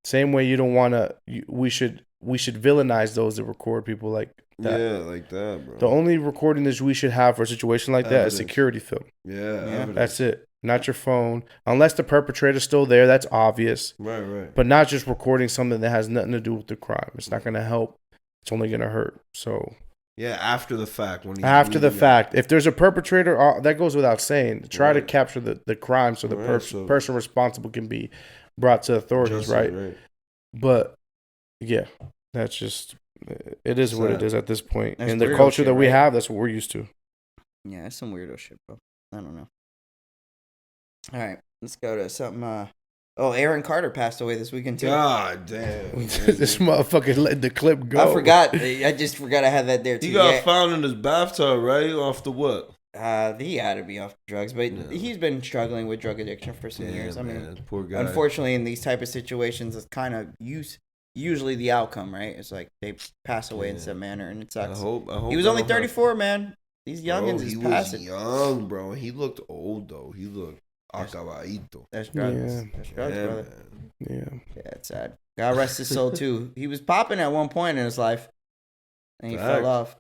C: Same way you don't want to. We should villainize those that record people like that.
B: Yeah, like that, bro.
C: The only recording that we should have for a situation like that is security film.
B: Yeah,
C: that's it. Not your phone, unless the perpetrator's still there. That's obvious.
B: Right.
C: But not just recording something that has nothing to do with the crime. It's not going to help. It's only going to hurt. So.
B: Yeah, after the fact.
C: If there's a perpetrator, that goes without saying. Try to capture the crime so the person responsible can be brought to authorities, right? But yeah, that's just, it is what it is at this point. And the culture that we have, that's what we're used to.
A: Yeah, it's some weirdo shit, bro. I don't know. All right, let's go to something. Aaron Carter passed away this weekend too.
B: God damn.
C: This motherfucker let the clip go.
A: I forgot. I just forgot I had that there too.
B: He got found in his bathtub, right? Off the what?
A: He had to be off drugs, but he's been struggling with drug addiction for some years. I mean,
B: poor guy.
A: Unfortunately, in these type of situations, it's kind of usually the outcome, right? It's like they pass away in some manner, and it sucks.
B: I hope
A: he was only 34, man. These youngins is passing.
B: He was young, bro. He looked old though. He looked acabadito.
A: That's drugs.
C: Yeah.
A: That's drugs, brother.
C: Yeah,
A: it's sad. God rest his soul too. He was popping at one point in his life, and he fell off.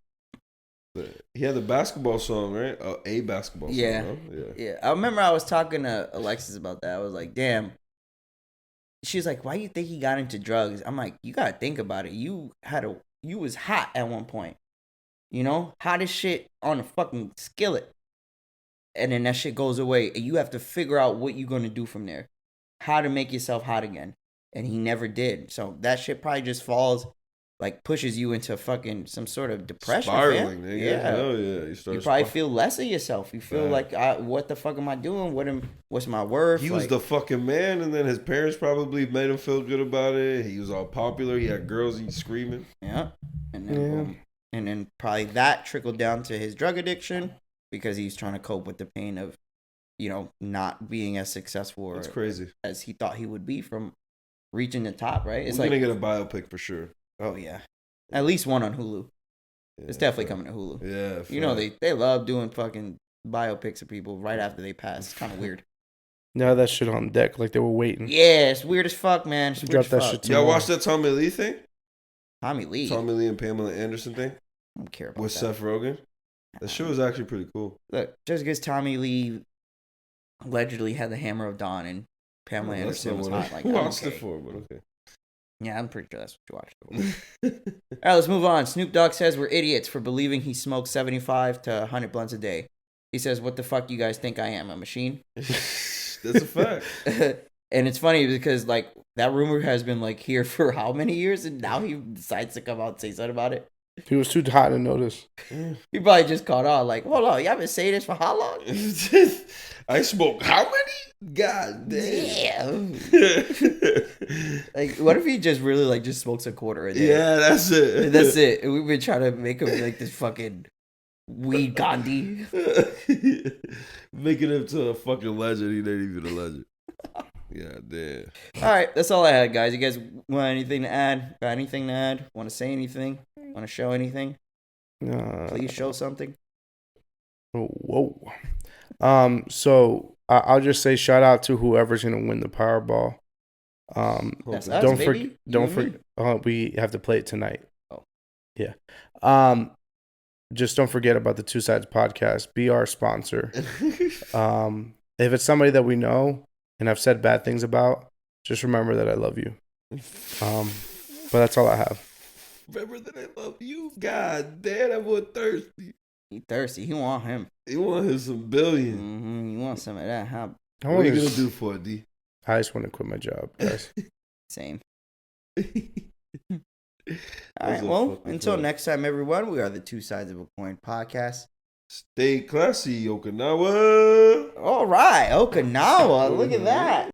B: He had the basketball song, right? A basketball song.
A: Yeah. I remember I was talking to Alexis about that. I was like, damn. She was like, why do you think he got into drugs? I'm like, you gotta think about it. You was hot at one point. You know? Hot as shit on a fucking skillet. And then that shit goes away. And you have to figure out what you're gonna do from there. How to make yourself hot again. And he never did. So that shit probably just falls, like pushes you into fucking some sort of depression.
B: Spiraling,
A: man.
B: nigga. Hell yeah.
A: You probably feel less of yourself. You feel like, what the fuck am I doing? What's my worth?
B: He was the fucking man, and then his parents probably made him feel good about it. He was all popular. He had girls screaming.
A: Yeah. And then boom. And then probably that trickled down to his drug addiction because he's trying to cope with the pain of, not being as successful
B: That's crazy.
A: as he thought he would be from reaching the top, right?
B: We're gonna get a biopic for sure.
A: Oh yeah, at least one on Hulu. Yeah, it's definitely coming to Hulu.
B: Yeah,
A: they love doing fucking biopics of people right after they pass. It's kind of weird.
C: Now that shit on deck, like they were waiting.
A: Yeah, it's weird as fuck, man.
C: Drop that shit.
B: Y'all watch that Tommy Lee thing?
A: Tommy Lee
B: and Pamela Anderson thing?
A: I don't care about
B: with
A: that.
B: Seth Rogen. That shit was actually pretty cool.
A: Look, just because Tommy Lee allegedly had the Hammer of Dawn and Pamela Anderson was hot. Like,
B: watched it for, but okay.
A: Yeah, I'm pretty sure that's what you watched. All right, let's move on. Snoop Dogg says we're idiots for believing he smokes 75 to 100 blunts a day. He says, what the fuck you guys think I am, a machine?
B: That's a fact.
A: And it's funny because, like, that rumor has been, like, here for how many years? And now he decides to come out and say something about it.
C: He was too hot to notice.
A: He probably just caught on, like, hold on, y'all been saying this for how long?
B: I smoke how many? God damn.
A: Yeah. Like, what if he just really, like, just smokes a quarter a day?
B: Yeah, that's it.
A: That's it. And we've been trying to make him, like, this fucking weed Gandhi.
B: Making him to a fucking legend. He ain't even a legend. Yeah, damn.
A: All right, that's all I had, guys. You guys want anything to add? Got anything to add? Want to say anything? Want to show anything? Please show something.
C: Whoa. So I'll just say shout out to whoever's gonna win the Powerball.
A: That's us,
C: Don't
A: baby.
C: forget. We have to play it tonight.
A: Oh,
C: yeah. Just don't forget about the Two Sides Podcast. Be our sponsor. If it's somebody that we know and I've said bad things about, just remember that I love you. But that's all I have.
B: Remember that I love you? God damn, that boy thirsty.
A: He thirsty. He want him.
B: He want his some billion.
A: Mm-hmm. You want some of that, huh?
B: What are you going to do for it, D?
C: I just want to quit my job, guys.
A: Same. All right, well, until next time, everyone, we are the Two Sides of a Coin podcast.
B: Stay classy, Okinawa.
A: All right, Okinawa. Look at that.